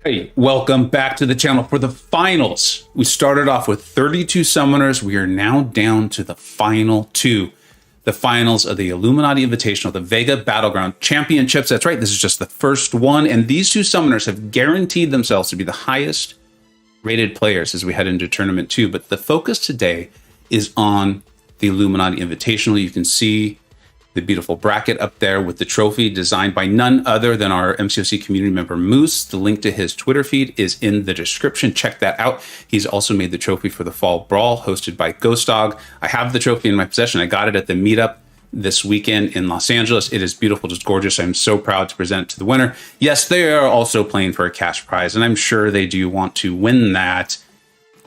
Hey, welcome back to the channel for the finals. We started off with 32 summoners. We are now down to the final two. The finals of the Illuminati Invitational, the Vega Battleground Championships. That's right, this is just the first one. And these two summoners have guaranteed themselves to be the highest rated players as we head into Tournament 2. But the focus today is on the Illuminati Invitational. You can see the beautiful bracket up there with the trophy designed by none other than our MCoC community member Moose. The link to his Twitter feed is in the description. Check that out. He's also made the trophy for the Fall Brawl hosted by Ghost Dog. I have the trophy in my possession. I got it at the meetup this weekend in Los Angeles. It is beautiful, just gorgeous. I'm so proud to present it to the winner. Yes, they are also playing for a cash prize, and I'm sure they do want to win that.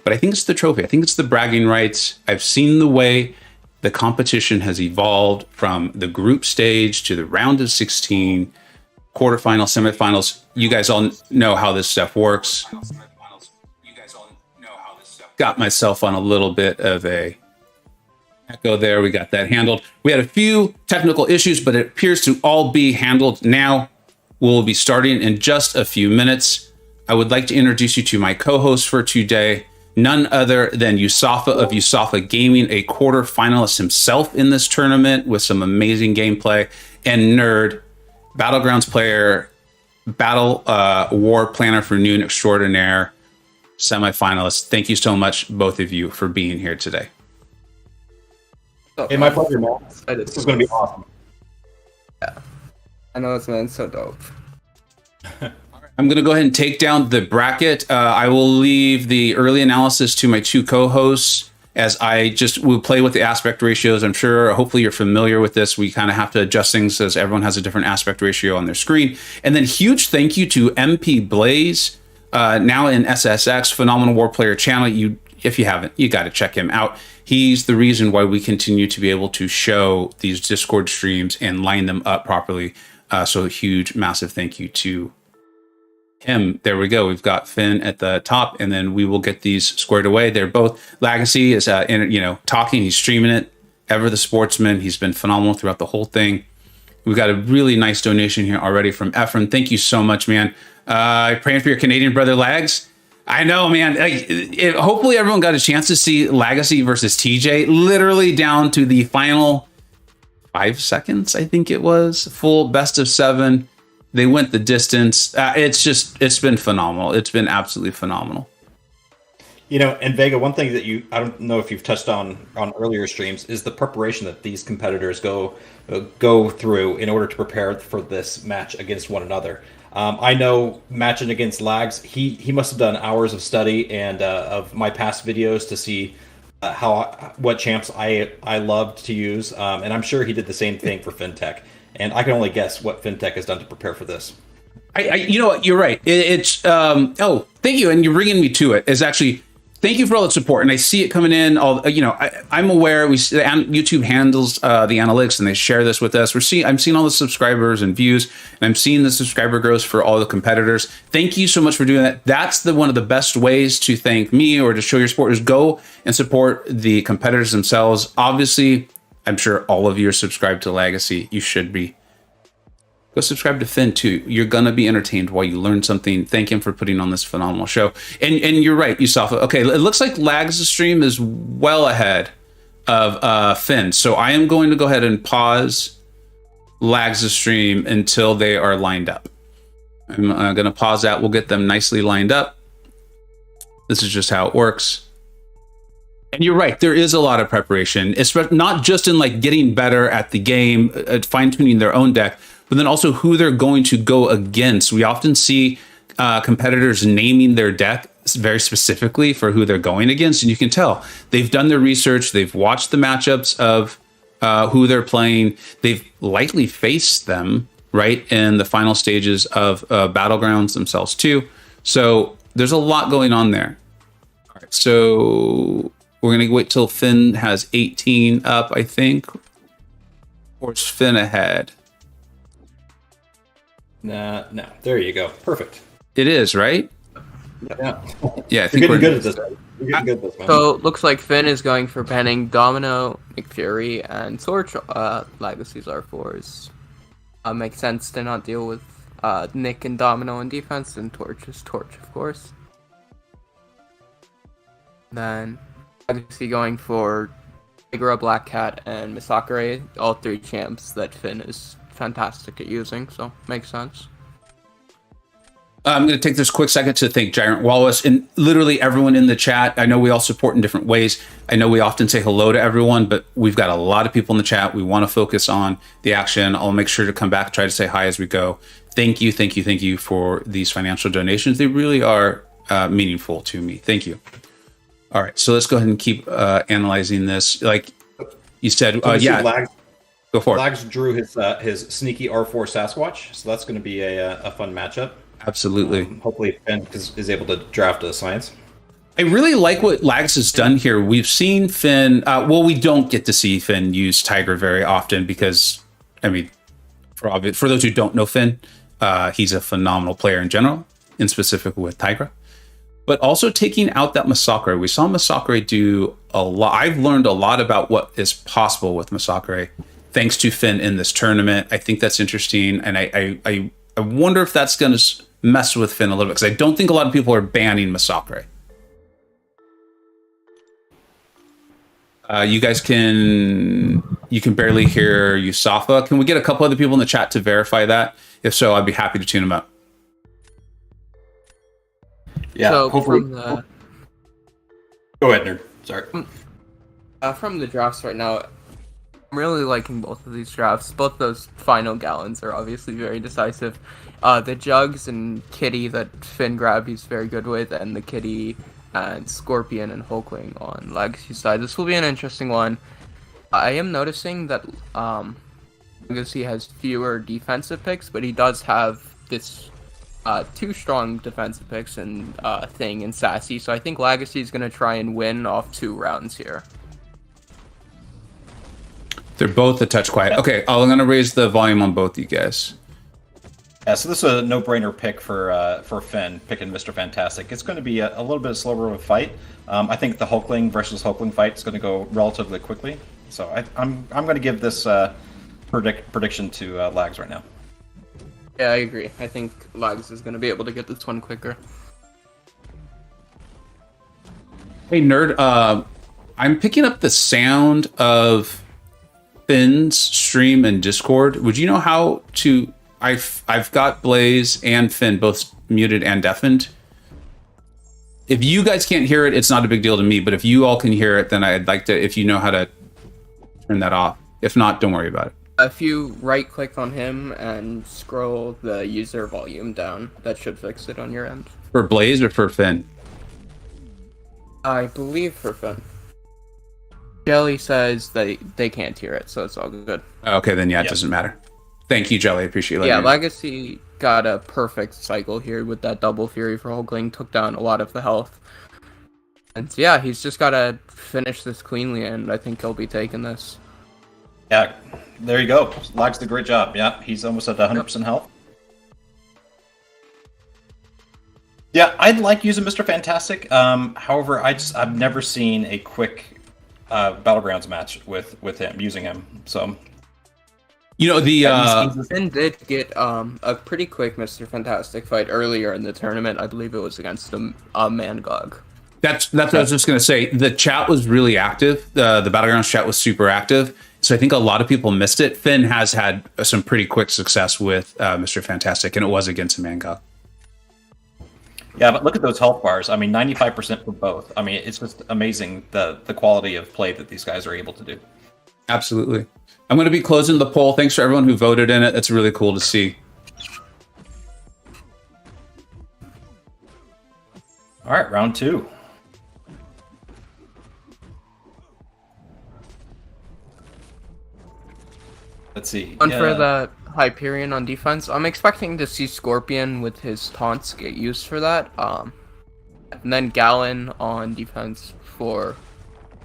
But I think it's the trophy. I think it's the bragging rights. I've seen the way the competition has evolved from the group stage to the round of 16, quarterfinals, semifinals. You guys all know how this stuff works. Got myself on a little bit of a echo there. We got that handled. We had a few technical issues, but it appears to all be handled now. We'll be starting in just a few minutes. I would like to introduce you to my co-host for today, none other than Yusafa of Yusafa Gaming, a quarterfinalist himself in this tournament with some amazing gameplay, and Nerd, Battlegrounds player, Battle War Planner for Noon Extraordinaire, semifinalist. Thank you so much, both of you, for being here today. Hey, my pleasure, man. This is going to be awesome. Yeah, I know it's been so dope. I'm going to go ahead and take down the bracket. I will leave the early analysis to my two co-hosts as I just will play with the aspect ratios. I'm sure, hopefully you're familiar with this. We kind of have to adjust things as everyone has a different aspect ratio on their screen. And then huge thank you to MP Blaze, now in SSX, Phenomenal War Player channel. If you haven't, you got to check him out. He's the reason why we continue to be able to show these Discord streams and line them up properly. So a huge, massive thank you to him. There we go. We've got Finn at the top, and then we will get these squared away. They're both Lagacy is talking. He's streaming it. Ever the Sportsman. He's been phenomenal throughout the whole thing. We've got a really nice donation here already from Ephraim. Thank you so much, man. Praying for your Canadian brother Lags. I know, man. Hopefully everyone got a chance to see Lagacy versus TJ, literally down to the final 5 seconds. I think it was full best of 7. They went the distance. It's been phenomenal. It's been absolutely phenomenal. You know, and Vega, one thing that I don't know if you've touched on earlier streams is the preparation that these competitors go through in order to prepare for this match against one another. I know matching against Lags, he must have done hours of study and of my past videos to see what champs I loved to use, and I'm sure he did the same thing for Fintech. And I can only guess what Fintech has done to prepare for this. You know what? You're right. Thank you. And you're bringing me to it. Is actually, thank you for all the support. And I see it coming in. I'm aware. YouTube handles the analytics, and they share this with us. I'm seeing all the subscribers and views, and I'm seeing the subscriber growth for all the competitors. Thank you so much for doing that. That's one of the best ways to thank me or to show your support is go and support the competitors themselves. Obviously, I'm sure all of you are subscribed to Lagacy. You should be. Go subscribe to Finn too. You're gonna be entertained while you learn something. Thank him for putting on this phenomenal show. And you're right, Yusafa. Okay, it looks like Lags' stream is well ahead of Finn. So I am going to go ahead and pause Lags' stream until they are lined up. I'm gonna pause that. We'll get them nicely lined up. This is just how it works. And you're right, there is a lot of preparation, especially not just in like getting better at the game, fine-tuning their own deck, but then also who they're going to go against. We often see competitors naming their deck very specifically for who they're going against, and you can tell they've done their research, they've watched the matchups of who they're playing, they've likely faced them, right, in the final stages of Battlegrounds themselves too. So there's a lot going on there. All right, so we're going to wait till Finn has 18 up, I think. Or is Finn ahead? No. There you go. Perfect. It is, right? Yeah. Yeah, I think we're getting good at this. We're getting good at this, man. So looks like Finn is going for banning Domino, McFury, and Sword Legacy's R4s. Makes sense to not deal with Nick and Domino in defense, and Torch is Torch, of course. Then Lagacy going for Tigra, Black Cat, and Misakure, all 3 champs that Finn is fantastic at using, so makes sense. I'm going to take this quick second to thank Gyrant Wallace and literally everyone in the chat. I know we all support in different ways. I know we often say hello to everyone, but we've got a lot of people in the chat. We want to focus on the action. I'll make sure to come back, try to say hi as we go. Thank you, thank you, thank you for these financial donations. They really are meaningful to me. Thank you. All right, so let's go ahead and keep analyzing this. Like you said, yeah. Go for it. Lags drew his sneaky R4 Sasquatch, so that's going to be a fun matchup. Absolutely. Hopefully Finn is able to draft a Science. I really like what Lags has done here. We've seen Finn, well, we don't get to see Finn use Tiger very often because, I mean, for those who don't know Finn, he's a phenomenal player in general, in specific with Tigra. But also taking out that Misakure. We saw Misakure do a lot. I've learned a lot about what is possible with Misakure thanks to Finn in this tournament. I think that's interesting. And I wonder if that's going to mess with Finn a little bit, because I don't think a lot of people are banning Misakure. You guys you can barely hear Yusafa. Can we get a couple other people in the chat to verify that? If so, I'd be happy to tune them up. Yeah, so hopefully. Go ahead, nerd. Sorry. From the drafts right now, I'm really liking both of these drafts. Both those final gallons are obviously very decisive. The Jugs and Kitty that Finn grabbed, he's very good with, and the Kitty and Scorpion and Hulkling on Legacy side. This will be an interesting one. I am noticing that Legacy has fewer defensive picks, but he does have this 2 strong defensive picks and Thing and Sassy. So I think Legacy is going to try and win off 2 rounds here. They're both a touch quiet. Okay, I'm going to raise the volume on both you guys. Yeah, so this is a no-brainer pick for Finn, picking Mr. Fantastic. It's going to be a little bit slower of a fight. I think the Hulkling versus Hulkling fight is going to go relatively quickly. So I'm going to give this prediction to Lags right now. Yeah, I agree. I think Lags is going to be able to get this one quicker. Hey, Nerd, I'm picking up the sound of Finn's stream and Discord. Would you know how to... I've got Blaze and Finn both muted and deafened. If you guys can't hear it, it's not a big deal to me. But if you all can hear it, then I'd like to, if you know how to turn that off. If not, don't worry about it. If you right-click on him and scroll the user volume down, that should fix it on your end. For Blaze or for Finn? I believe for Finn. Jelly says they can't hear it, so it's all good. Okay, then yeah, it doesn't matter. Thank you, Jelly. I appreciate it. Yeah, Legacy got a perfect cycle here with that double Fury for Hulkling, took down a lot of the health. And yeah, he's just got to finish this cleanly, and I think he'll be taking this. Yeah, there you go. Lags did a great job. Yeah, he's almost at 100% health. Yeah, I'd like using Mr. Fantastic. However, I've never seen a quick Battlegrounds match with him, using him. So... You know, Finn did get a pretty quick Mr. Fantastic fight earlier in the tournament. I believe it was against a Mangog. That's what I was just going to say. The chat was really active. The Battlegrounds chat was super active. So I think a lot of people missed it. Finn has had some pretty quick success with Mr. Fantastic, and it was against a Mangog. Yeah, but look at those health bars. I mean, 95% for both. I mean, it's just amazing the quality of play that these guys are able to do. Absolutely. I'm going to be closing the poll. Thanks for everyone who voted in it. That's really cool to see. All right, round 2. Let's see. And for the Hyperion on defense, I'm expecting to see Scorpion with his taunts get used for that. And then Gallon on defense for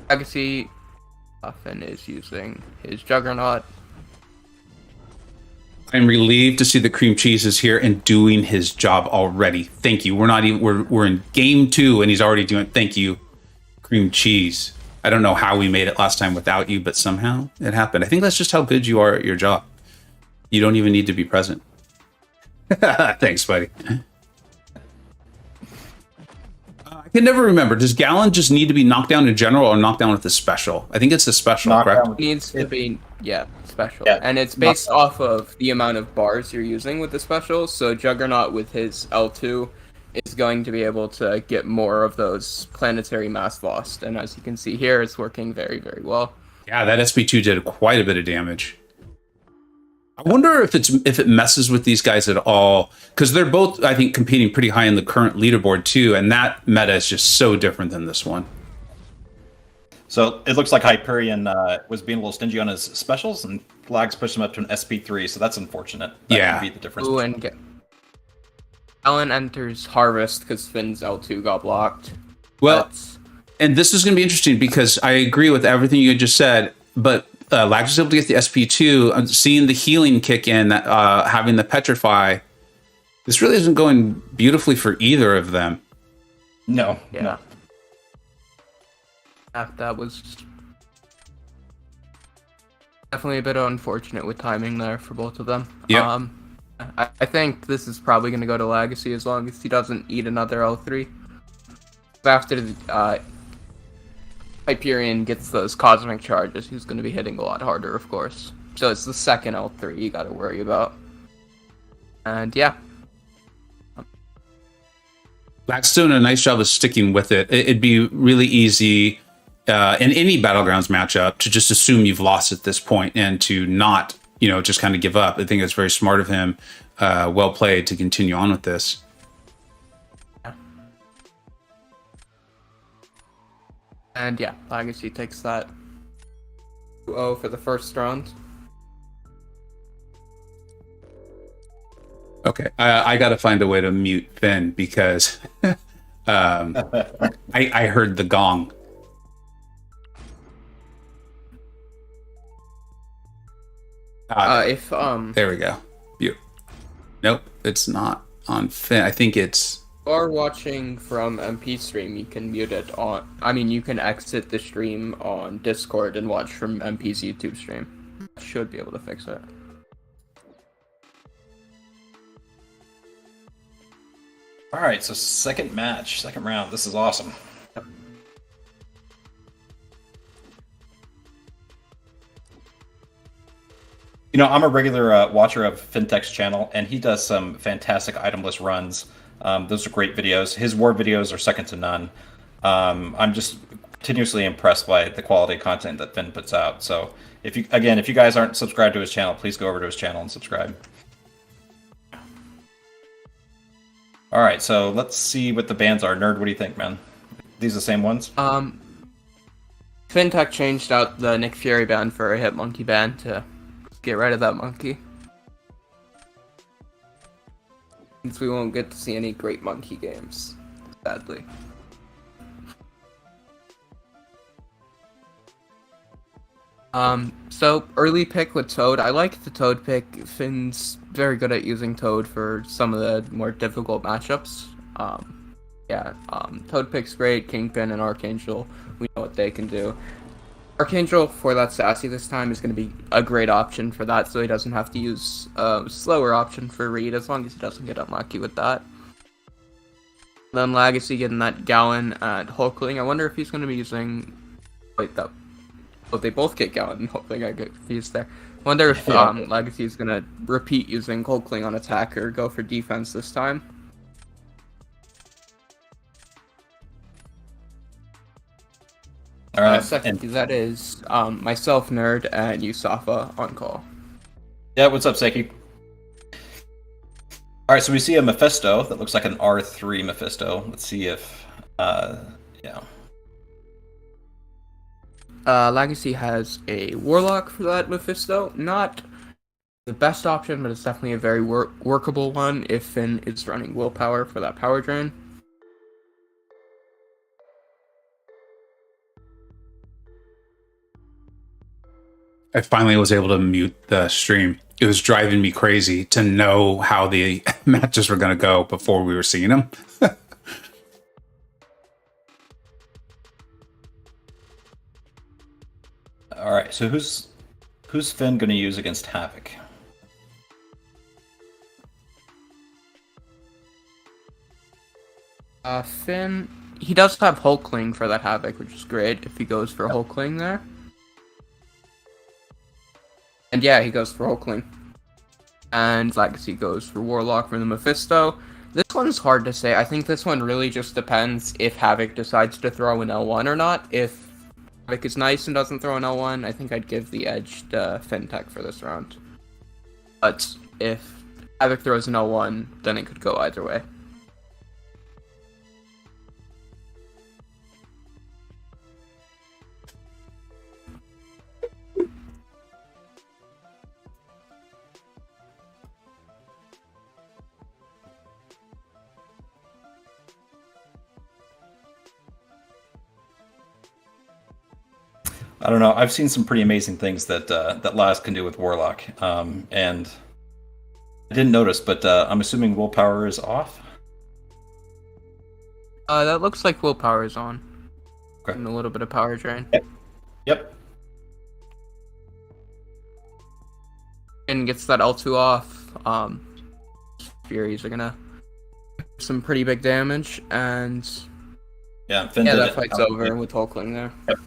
Legacy. Finn is using his Juggernaut. I'm relieved to see the cream cheese is here and doing his job already. Thank you. We're in game 2 and he's already doing. Thank you, cream cheese. I don't know how we made it last time without you, but somehow it happened. I think that's just how good you are at your job. You don't even need to be present. Thanks, buddy. I can never remember. Does Gallon just need to be knocked down in general or knocked down with the special? I think it's the special, correct? It needs to be, yeah, special. Yeah. And it's based off of the amount of bars you're using with the special. So Juggernaut with his L2 is going to be able to get more of those planetary mass lost. And as you can see here, it's working very, very well. Yeah, that SP2 did quite a bit of damage. I wonder if it messes with these guys at all, because they're both, I think, competing pretty high in the current leaderboard too, and that meta is just so different than this one. So it looks like Hyperion was being a little stingy on his specials, and Lags pushed him up to an SP3, so that's unfortunate. That could be the difference. Ooh, and Alan enters Harvest because Finn's L2 got blocked. Well, and this is going to be interesting because I agree with everything you just said, but Lags was able to get the SP2, seeing the healing kick in, having the Petrify. This really isn't going beautifully for either of them. No. Yeah. No. That was definitely a bit unfortunate with timing there for both of them. Yeah. I think this is probably going to go to Lagacy as long as he doesn't eat another L3. After the Hyperion gets those cosmic charges, he's going to be hitting a lot harder, of course. So it's the second L3 you got to worry about. And yeah. Lags doing a nice job of sticking with it. It'd be really easy in any Battlegrounds matchup to just assume you've lost at this point and to not, just kind of give up. I think it's very smart of him. Well played to continue on with this. And yeah, Lagacy takes that 2-0 for the first round. Okay, I got to find a way to mute Finn because I heard the gong. There we go. Mute. Nope, it's not on Finn. I think it's. Or watching from MP stream, you can mute it on. I mean, you can exit the stream on Discord and watch from MP's YouTube stream. Should be able to fix it. All right, so second round. This is awesome. I'm a regular watcher of Fintech's channel, and he does some fantastic itemless runs. Those are great videos. His war videos are second to none. I'm just continuously impressed by the quality of content that Finn puts out. So if you guys aren't subscribed to his channel, please go over to his channel and subscribe. All right, so let's see what the bans are. Nerd, what do you think, man? These the same ones? Fintech changed out the Nick Fury ban for a Hitmonkey ban to get rid of that monkey. Since we won't get to see any great monkey games, sadly. So early pick with Toad. I like the Toad pick. Finn's very good at using Toad for some of the more difficult matchups. Toad pick's great. Kingpin and Archangel, we know what they can do. Archangel, for that sassy this time, is going to be a great option for that, so he doesn't have to use a slower option for Reed, as long as he doesn't get unlucky with that. Then Lagacy getting that Gallon and Hulkling. I wonder if he's going to be using... they both get Gallon and Hulkling, I get confused there. I wonder if Lagacy is going to repeat using Hulkling on attack or go for defense this time. Second, that is myself, Nerd, and Yusafa on call. Yeah, what's up, Seki? All right, so we see a Mephisto that looks like an R3 Mephisto. Let's see if, Lagacy has a Warlock for that Mephisto. Not the best option, but it's definitely a very workable one if Finn is running Willpower for that power drain. I finally was able to mute the stream. It was driving me crazy to know how the matches were going to go before we were seeing them. All right, so who's Finn going to use against Havoc? Finn, he does have Hulkling for that Havoc, which is great if he goes for Hulkling there. And yeah, he goes for Hulkling. And Lagacy goes for Warlock for the Mephisto. This one's hard to say. I think this one really just depends if Havoc decides to throw an L1 or not. If Havoc is nice and doesn't throw an L1, I think I'd give the edge to Fintech for this round. But if Havoc throws an L1, then it could go either way. I don't know. I've seen some pretty amazing things that that Laz can do with Warlock, and I didn't notice, but I'm assuming willpower is off. That looks like willpower is on. Okay. And a little bit of power drain. Yep. And gets that L2 off. Furies are gonna do some pretty big damage, and Yeah. Finn yeah, did that it. fight's over with Hulkling there. Yep.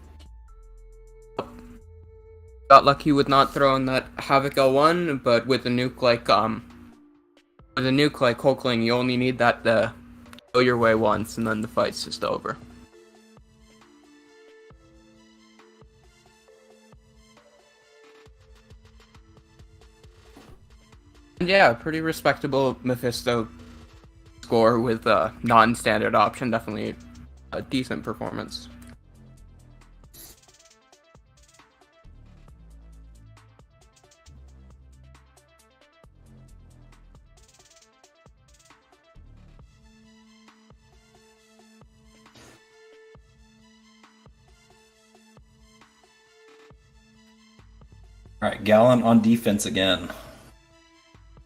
Got lucky with not throwing that Havoc L1, but with a nuke like Hulkling, you only need that to go your way once, and then the fight's just over. And yeah, pretty respectable Mephisto score with a non-standard option. Definitely a decent performance. All right, Gallon on defense again.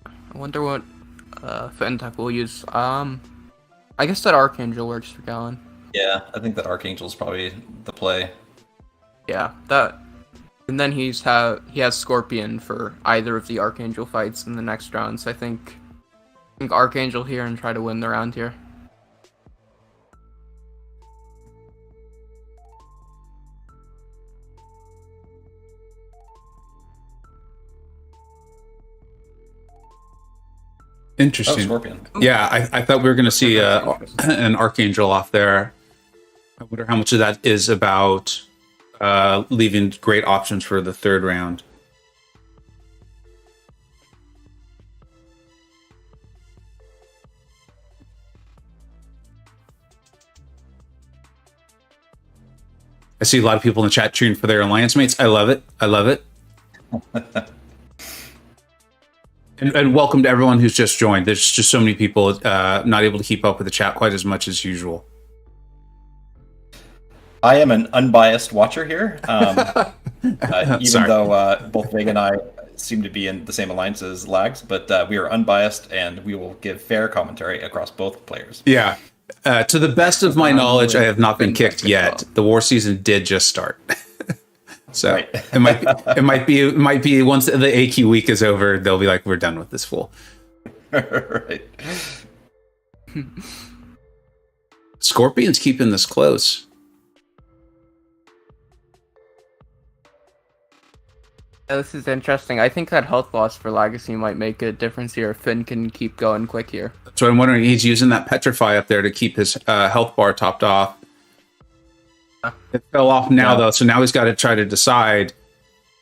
I wonder what Fintech will use. I guess that Archangel works for Gallon. Yeah, I think that Archangel's probably the play. Yeah, that. And then he has Scorpion for either of the Archangel fights in the next round. So I think Archangel here and try to win the round here. Interesting. Oh, Scorpion. Yeah, I thought we were going to see an Archangel off there. I wonder how much of that is about leaving great options for the third round. I see a lot of people in the chat cheering for their alliance mates. I love it. I love it. And welcome to everyone who's just joined. There's just so many people not able to keep up with the chat quite as much as usual. I am an unbiased watcher here, even though both Vega and I seem to be in the same alliance as Lags, but we are unbiased and we will give fair commentary across both players. Yeah. To the best of my knowledge, I have not been kicked yet. The war season did just start. So right. it might be once the AQ week is over, they'll be like, we're done with this fool. Right. Scorpion's keeping this close. Yeah, this is interesting. I think that health loss for Lagacy might make a difference here. Finn can keep going quick here. So I'm wondering, he's using that Petrify up there to keep his health bar topped off. It fell off now, though, so now he's got to try to decide.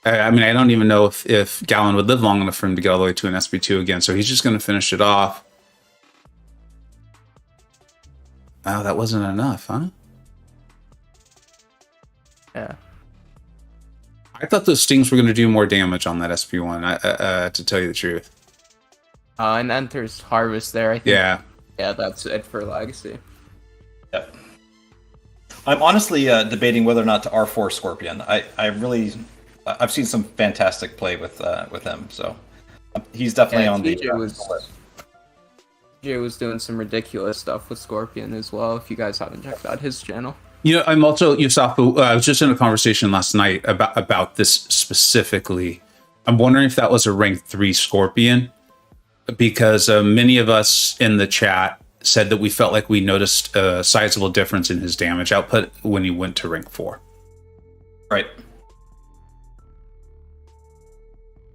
I mean, I don't even know if Gallon would live long enough for him to get all the way to an SB2 again, so he's just going to finish it off. Oh, that wasn't enough, huh? Yeah. I thought those stings were going to do more damage on that SB1, to tell you the truth. And enters Harvest there, I think. Yeah. Yeah, that's it for Lagacy. Yep. I'm honestly debating whether or not to R4 Scorpion. I've seen some fantastic play with him, so he's definitely on the list. TJ was doing some ridiculous stuff with Scorpion as well. If you guys haven't checked out his channel, you know, I'm also Yusafu. I was just in a conversation last night about this specifically. I'm wondering if that was a rank 3 Scorpion, because many of us in the chat said that we felt like we noticed a sizable difference in his damage output when he went to rank 4. Right.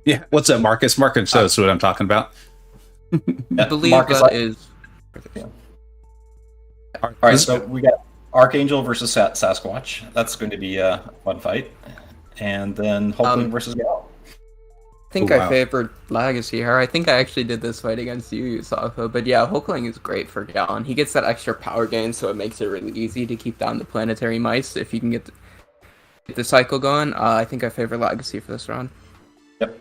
Yeah. What's up, Marcus? Marcus knows what I'm talking about. I believe Marcus, that is. Yeah. All right, so we got Archangel versus Sasquatch. That's going to be a fun fight. And then Hulkling versus Gal. I think I favored Lagacy here. I think I actually did this fight against you, Yusafa. But yeah, Hulkling is great for Gallon. He gets that extra power gain, so it makes it really easy to keep down the planetary mice if you can get the cycle going. I think I favor Lagacy for this round. Yep.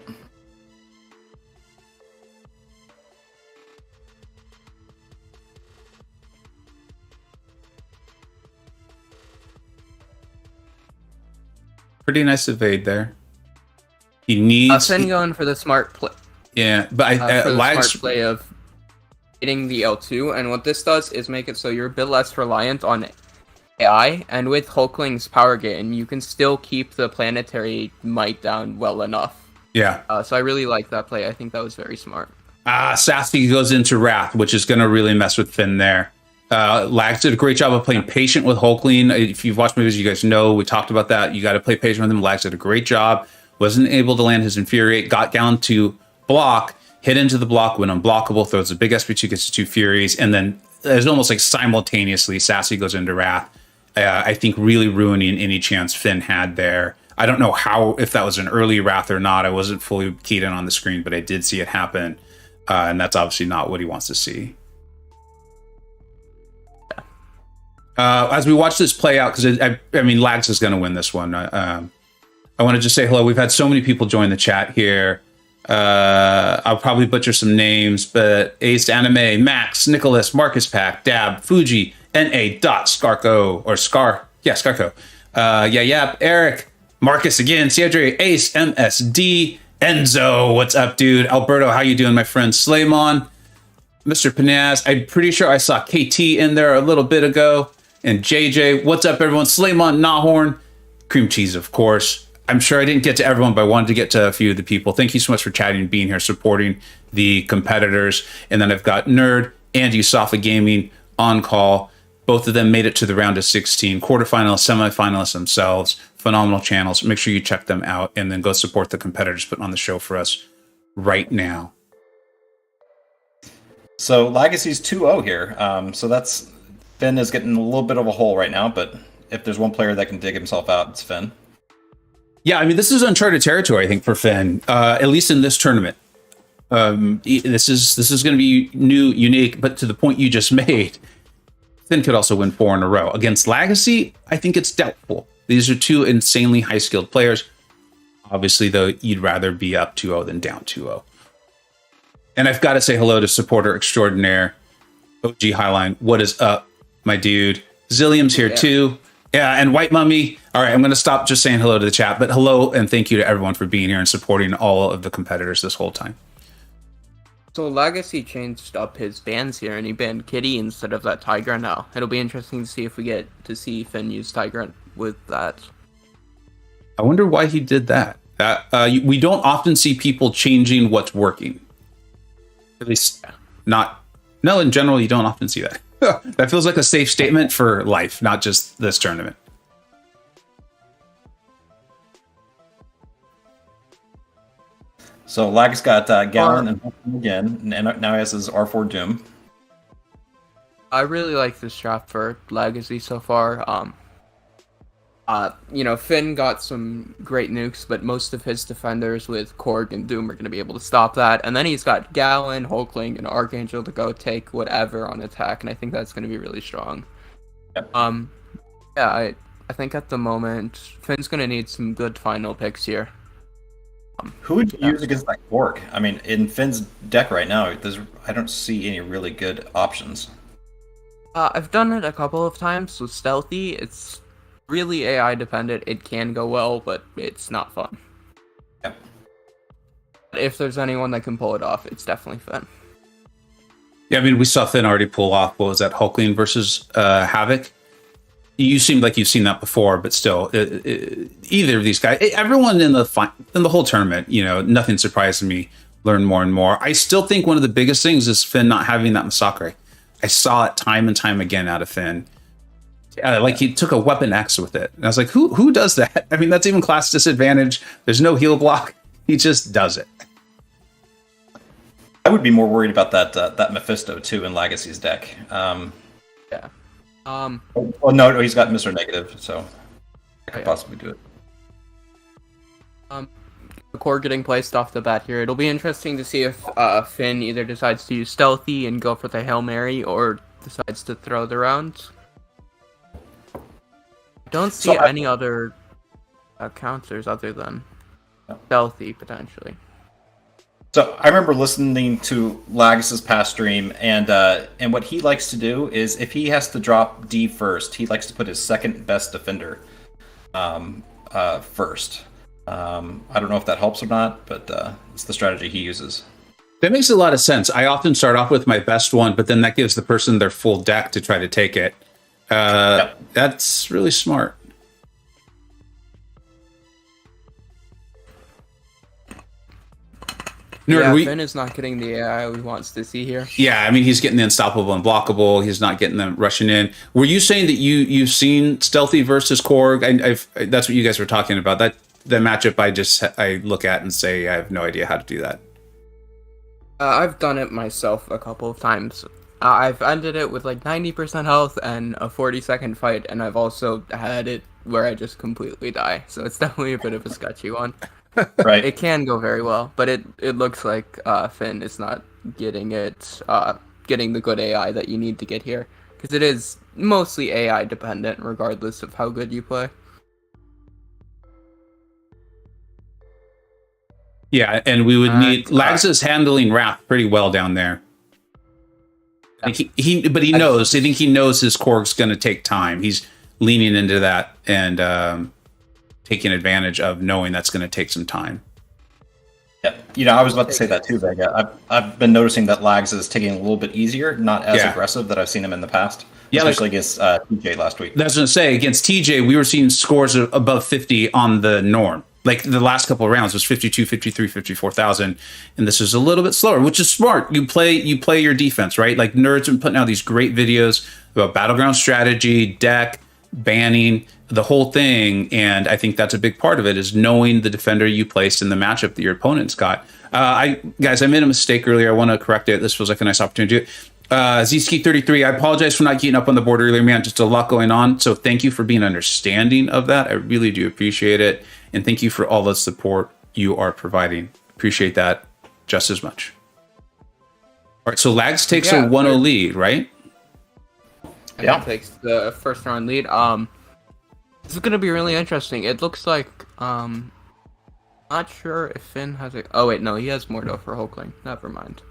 Pretty nice evade there. He needs. Finn going for the smart play. Yeah, but smart play of hitting the L2, and what this does is make it so you're a bit less reliant on AI, and with Hulkling's power gain, you can still keep the planetary might down well enough. Yeah. So I really like that play. I think that was very smart. Sassy goes into Wrath, which is going to really mess with Finn there. Lags did a great job of playing patient with Hulkling. If you've watched movies, you guys know we talked about that. You got to play patient with him. Lags did a great job. Wasn't able to land his Infuriate. Got down to block, hit into the block, went unblockable, throws a big SP2, gets 2 Furies, and then it's almost like simultaneously Sassy goes into Wrath. I think really ruining any chance Finn had there. I don't know if that was an early Wrath or not. I wasn't fully keyed in on the screen, but I did see it happen. And that's obviously not what he wants to see. As we watch this play out, because I mean, Lags is going to win this one. I want to just say hello. We've had so many people join the chat here. I'll probably butcher some names, but Ace Anime, Max, Nicholas, Marcus Pack, Dab, Fuji, NA. Scarco, or Scar. Yeah, Scarco. Eric, Marcus again, Cedric, Ace, MSD, Enzo. What's up, dude? Alberto, how you doing, my friend? Slaymon, Mr. Panaz. I'm pretty sure I saw KT in there a little bit ago. And JJ, what's up, everyone? Slaymon, Nahorn, Cream Cheese, of course. I'm sure I didn't get to everyone, but I wanted to get to a few of the people. Thank you so much for chatting and being here, supporting the competitors. And then I've got Nerd and Yusafa Gaming on call. Both of them made it to the round of 16, quarterfinalists, semifinalists themselves. Phenomenal channels. Make sure you check them out and then go support the competitors putting on the show for us right now. So Lagacy's 2-0 here. So that's Finn is getting a little bit of a hole right now, but if there's one player that can dig himself out, it's Finn. Yeah, I mean, this is uncharted territory, I think, for Finn, at least in this tournament. This is going to be new, unique, but to the point you just made, Finn could also win 4 in a row. Against Lagacy, I think it's doubtful. These are 2 insanely high-skilled players. Obviously, though, you'd rather be up 2-0 than down 2-0. And I've got to say hello to supporter extraordinaire, OG Highline. What is up, my dude? Zillium's here, too. Yeah, and White Mummy. All right, I'm going to stop just saying hello to the chat, but hello and thank you to everyone for being here and supporting all of the competitors this whole time. So Lagacy changed up his bans here, and he banned Kitty instead of that Tiger now. It'll be interesting to see if we get to see Finn use Tiger with that. I wonder why he did that. We don't often see people changing what's working. At least not... No, in general, you don't often see that. That feels like a safe statement for life, not just this tournament. So Lag's got Gallon and Hulkling again, and now he has his R4 Doom. I really like this draft for Lagacy so far. Finn got some great nukes, but most of his defenders with Korg and Doom are going to be able to stop that. And then he's got Gallon, Hulkling, and Archangel to go take whatever on attack, and I think that's going to be really strong. Yep. I think at the moment, Finn's going to need some good final picks here. Who would you use against that Korg? I mean, in Finn's deck right now, I don't see any really good options. I've done it a couple of times with Stealthy. It's really AI dependent. It can go well, but it's not fun. Yeah. If there's anyone that can pull it off, it's definitely Finn. Yeah, I mean, we saw Finn already pull off, what was that, Hulkling versus Havoc? You seemed like you've seen that before, but still, either of these guys, everyone in the whole tournament, nothing surprised me, learn more and more. I still think one of the biggest things is Finn not having that Masacre. I saw it time and time again out of Finn. Like he took a weapon X with it. And I was like, who does that? I mean, that's even class disadvantage. There's no heal block. He just does it. I would be more worried about that Mephisto too in Lagacy's deck. Yeah. Well, no, he's got Mr. Negative, so I could possibly do it. The core getting placed off the bat here. It'll be interesting to see if Finn either decides to use stealthy and go for the Hail Mary or decides to throw the rounds. I don't see any other counters other than stealthy, potentially. So I remember listening to Lagacy's past stream, and what he likes to do is if he has to drop D first, he likes to put his second best defender first. I don't know if that helps or not, but it's the strategy he uses. That makes a lot of sense. I often start off with my best one, but then that gives the person their full deck to try to take it. That's really smart. Nerd, Finn is not getting the AI he wants to see here. Yeah, I mean, he's getting the unstoppable and blockable. He's not getting them rushing in. Were you saying that you've seen Stealthy versus Korg? That's what you guys were talking about. That the matchup I look at and say I have no idea how to do that. I've done it myself a couple of times. I've ended it with like 90% health and a 40-second fight, and I've also had it where I just completely die. So it's definitely a bit of a sketchy one. Right. It can go very well, but it looks like Finn is not getting getting the good AI that you need to get here, because it is mostly AI dependent, regardless of how good you play. Yeah, and we would need Lags is handling Wrath pretty well down there. Like but he knows. I think he knows his Korg's going to take time. He's leaning into that and taking advantage of knowing that's going to take some time. Yeah, I was about to say that too, Vega. I've been noticing that Lags is taking a little bit easier, not as aggressive that I've seen him in the past. Yeah, especially against TJ last week. That's what I was going to say. Against TJ, we were seeing scores of above 50 on the norm. Like the last couple of rounds was 52, 53, 54,000, and this is a little bit slower, which is smart. You play your defense, right? Like Nerd's been putting out these great videos about Battleground strategy, deck, banning, the whole thing, and I think that's a big part of it is knowing the defender you placed in the matchup that your opponent's got. I made a mistake earlier. I want to correct it. This feels like a nice opportunity to do it. Zski33, I apologize for not getting up on the board earlier, man. Just a lot going on. So thank you for being understanding of that. I really do appreciate it. And thank you for all the support you are providing. Appreciate that just as much. All right, so Lags takes a 1-0 lead, right? Yeah. Takes the first round lead. This is going to be really interesting. It looks like, not sure if Finn has a... Oh, wait, no, he has Mordo for Hulkling. Never mind.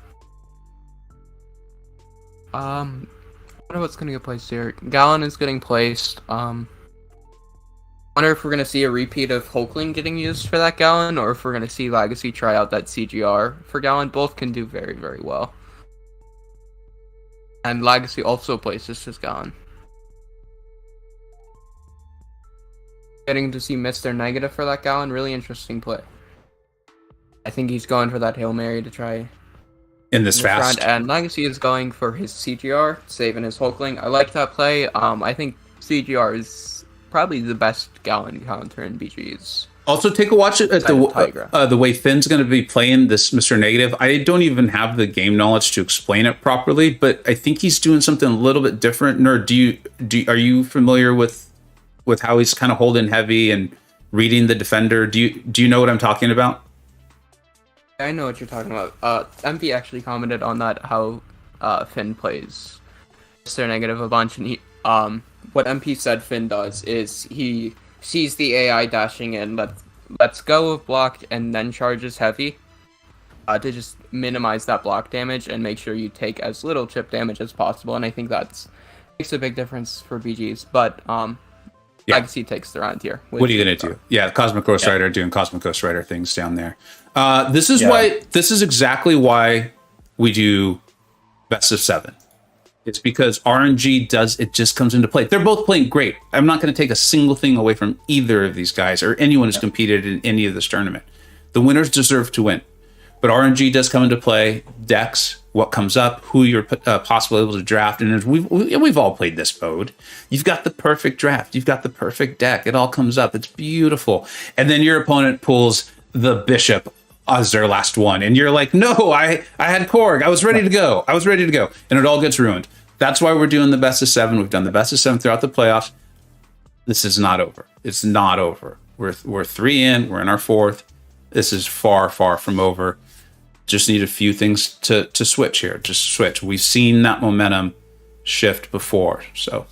I wonder what's going to get placed here. Gallon is getting placed. Wonder if we're going to see a repeat of Hulkling getting used for that Gallon, or if we're going to see Lagacy try out that CGR for Gallon. Both can do very, very well. And Lagacy also places his Gallon. Getting to see Mr. Negative for that Gallon, really interesting play. I think he's going for that Hail Mary to try in this fast. Round. And Lagacy is going for his CGR, saving his Hulkling. I like that play. I think CGR is probably the best Gallon counter in BG's. Also, take a watch at the way Finn's going to be playing this Mr. Negative. I don't even have the game knowledge to explain it properly, but I think he's doing something a little bit different. Nerd, are you familiar with how he's kind of holding heavy and reading the defender? Do you know what I'm talking about? I know what you're talking about. MP actually commented on that, how Finn plays Mr. Negative a bunch, and he what MP said Finn does is he sees the AI dashing in, lets go of block, and then charges heavy to just minimize that block damage and make sure you take as little chip damage as possible. And I think that makes a big difference for BGs. But Legacy takes the round here. What are you going to do? Yeah, Cosmic Ghost Rider doing Cosmic Ghost Rider things down there. This is exactly why we do best of 7. It's because RNG just comes into play. They're both playing great. I'm not going to take a single thing away from either of these guys or anyone who's competed in any of this tournament. The winners deserve to win. But RNG does come into play. Decks, what comes up, who you're possibly able to draft, and we've all played this mode. You've got the perfect draft, you've got the perfect deck. It all comes up. It's beautiful, and then your opponent pulls the bishop as their last one, and you're like, no, I had Korg. I was ready to go. And it all gets ruined. That's why we're doing the best of 7. We've done the best of 7 throughout the playoffs. This is not over. It's not over. We're 3 in. We're in our 4th. This is far, far from over. Just need a few things to switch here. Just switch. We've seen that momentum shift before, so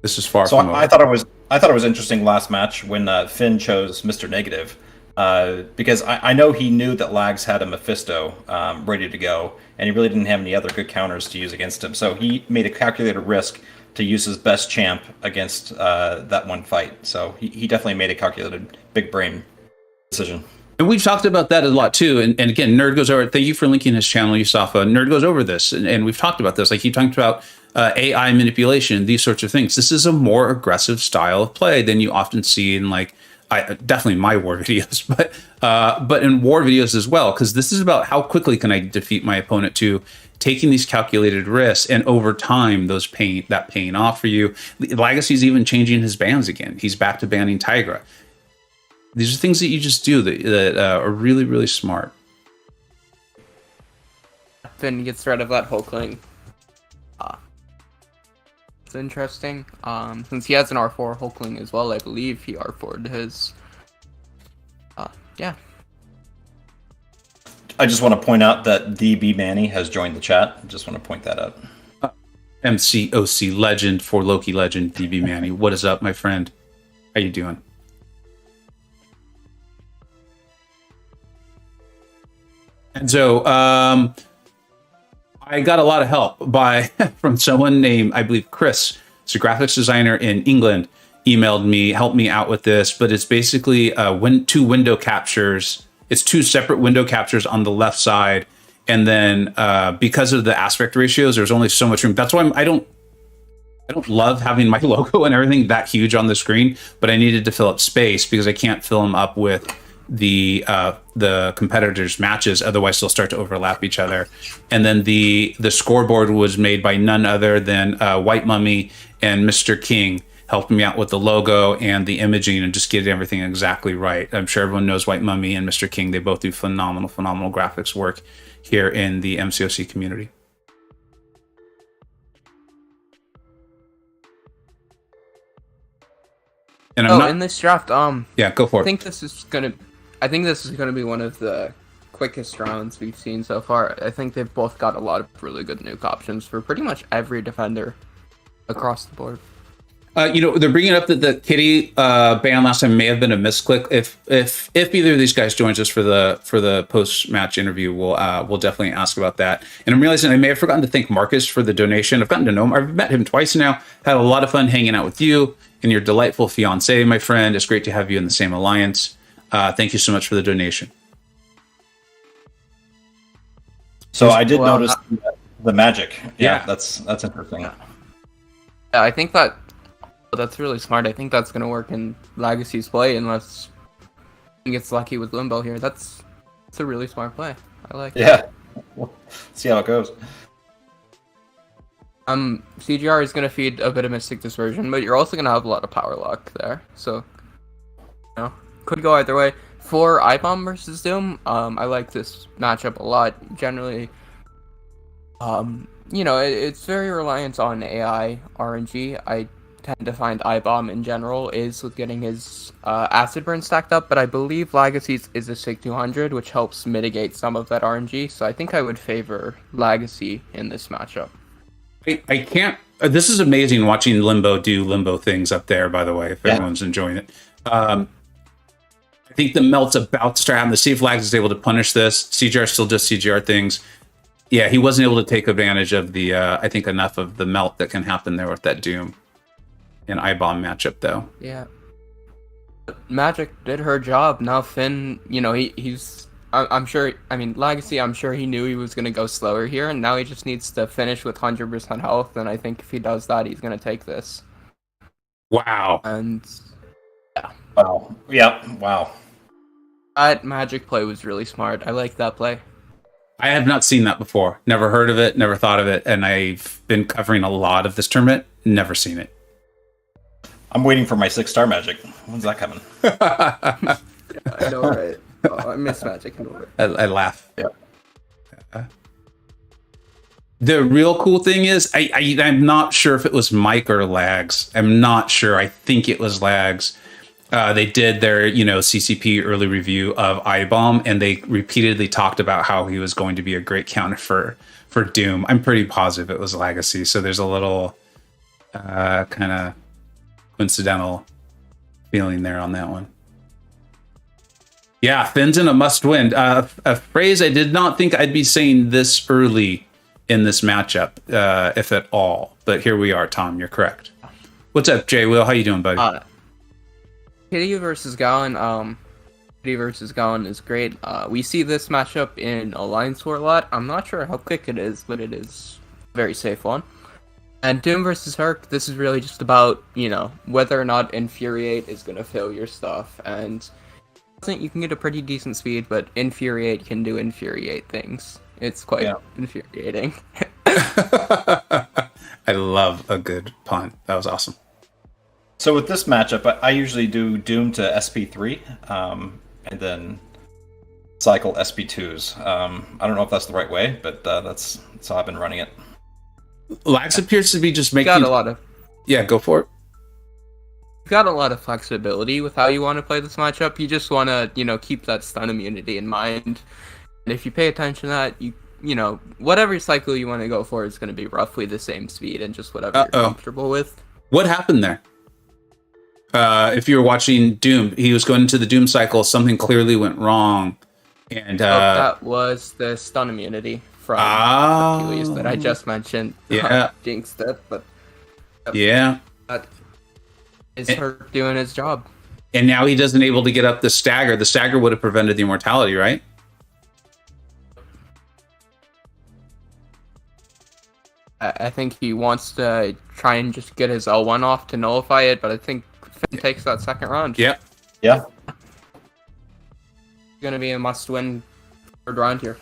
this is far from over. I thought it was interesting last match when Finn chose Mr. Negative, because I know he knew that Lags had a Mephisto ready to go, and he really didn't have any other good counters to use against him. So he made a calculated risk to use his best champ against that one fight. So he definitely made a calculated big brain decision. And we've talked about that a lot too. And again, Nerd goes over. Thank you for linking his channel, Yusafa. Nerd goes over this, and we've talked about this. Like he talked about AI manipulation, these sorts of things. This is a more aggressive style of play than you often see in definitely my war videos, but in war videos as well, because this is about how quickly can I defeat my opponent to taking these calculated risks, and over time that paying off for you. Lagacy's even changing his bans again. He's back to banning Tigra. These are things that you just do that are really, really smart. Finn gets rid of that Hulkling. It's interesting. Since he has an R4 Hulkling as well, I believe he R4'd his. Yeah. I just want to point out that DB Manny has joined the chat. Just want to point that out. MCoC legend for Loki legend, DB Manny. What is up, my friend? How you doing? And so I got a lot of help from someone named, I believe, Chris. It's a graphics designer in England. Emailed me, helped me out with this, but it's basically 2 window captures. It's 2 separate window captures on the left side, and then because of the aspect ratios, there's only so much room. That's why I don't love having my logo and everything that huge on the screen, but I needed to fill up space because I can't fill them up with the competitors' matches, otherwise they'll start to overlap each other. And then the scoreboard was made by none other than White Mummy and Mr. King. Helped me out with the logo and the imaging and just get everything exactly right. I'm sure everyone knows White Mummy and Mr. King. They both do phenomenal graphics work here in the MCoC community. And I'm in this draft, yeah, go for it. I think this is gonna be one of the quickest rounds we've seen so far. I think they've both got a lot of really good nuke options for pretty much every defender across the board. They're bringing up that the Kitty ban last time may have been a misclick. If either of these guys joins us for the post match interview, we'll definitely ask about that. And I'm realizing I may have forgotten to thank Marcus for the donation. I've gotten to know him. I've met him twice now. Had a lot of fun hanging out with you and your delightful fiance, my friend. It's great to have you in the same alliance. Thank you so much for the donation. So I did notice the magic. Yeah, that's interesting. Yeah, I think that's really smart. I think that's going to work in Lagacy's play unless he gets lucky with Limbo here. That's a really smart play. I like it. Yeah. We'll see how it goes. CGR is going to feed a bit of Mystic Dispersion, but you're also going to have a lot of power lock there. So, could go either way. For iBomb versus Doom, I like this matchup a lot. Generally, it's very reliant on AI RNG. I tend to find iBomb in general is with getting his acid burn stacked up, but I believe Lagacy's is a SIG 200, which helps mitigate some of that RNG. So I think I would favor Lagacy in this matchup. I can't. This is amazing watching Limbo do Limbo things up there. By the way, if everyone's enjoying it. I think the melt's about to start happening. Let's see if Lags is able to punish this. CGR still does CGR things. Yeah, he wasn't able to take advantage of the, I think, enough of the melt that can happen there with that Doom and iBomb matchup, though. Yeah. Magic did her job. Now Finn, he's... I'm sure... I mean, Lagacy, I'm sure he knew he was going to go slower here, and now he just needs to finish with 100% health, and I think if he does that, he's going to take this. Wow. And... yeah. Wow. Yeah, wow. That magic play was really smart. I like that play. I have not seen that before. Never heard of it, never thought of it, and I've been covering a lot of this tournament, never seen it. I'm waiting for my 6-star magic. When's that coming? I know, right? Oh, I miss magic and over. I laugh. Yeah. The real cool thing is, I'm not sure if it was Mike or Lags. I'm not sure. I think it was Lags. They did their, CCP early review of iBomb, and they repeatedly talked about how he was going to be a great counter for Doom. I'm pretty positive it was Lagacy. So there's a little kind of coincidental feeling there on that one. Yeah, Finn's in a must-win. A phrase I did not think I'd be saying this early in this matchup, if at all. But here we are, Tom. You're correct. What's up, Jay Will? How you doing, buddy? Kitty versus Gallon. Kitty versus Gallon is great. We see this matchup in Alliance War a lot. I'm not sure how quick it is, but it is a very safe one. And Doom versus Herc, this is really just about, whether or not Infuriate is going to fail your stuff. And I think you can get a pretty decent speed, but Infuriate can do Infuriate things. It's quite infuriating. I love a good pun. That was awesome. So with this matchup, I usually do Doom to SP3, and then cycle SP2s. I don't know if that's the right way, but that's how I've been running it. Lax appears to be just making... Got a lot of... Yeah, go for it. You've got a lot of flexibility with how you want to play this matchup. You just want to, keep that stun immunity in mind. And if you pay attention to that, whatever cycle you want to go for is going to be roughly the same speed and just whatever you're comfortable with. What happened there? If you were watching Doom, he was going into the Doom cycle, something clearly went wrong. And that was the stun immunity from Achilles that I just mentioned. Yeah. Jinxed it, but... Yeah. That is her doing his job. And now he doesn't able to get up the stagger. The stagger would have prevented the immortality, right? I think he wants to try and just get his L1 off to nullify it, but I think Finn takes that second round. Yep. Yeah. Going to be a must-win third round here.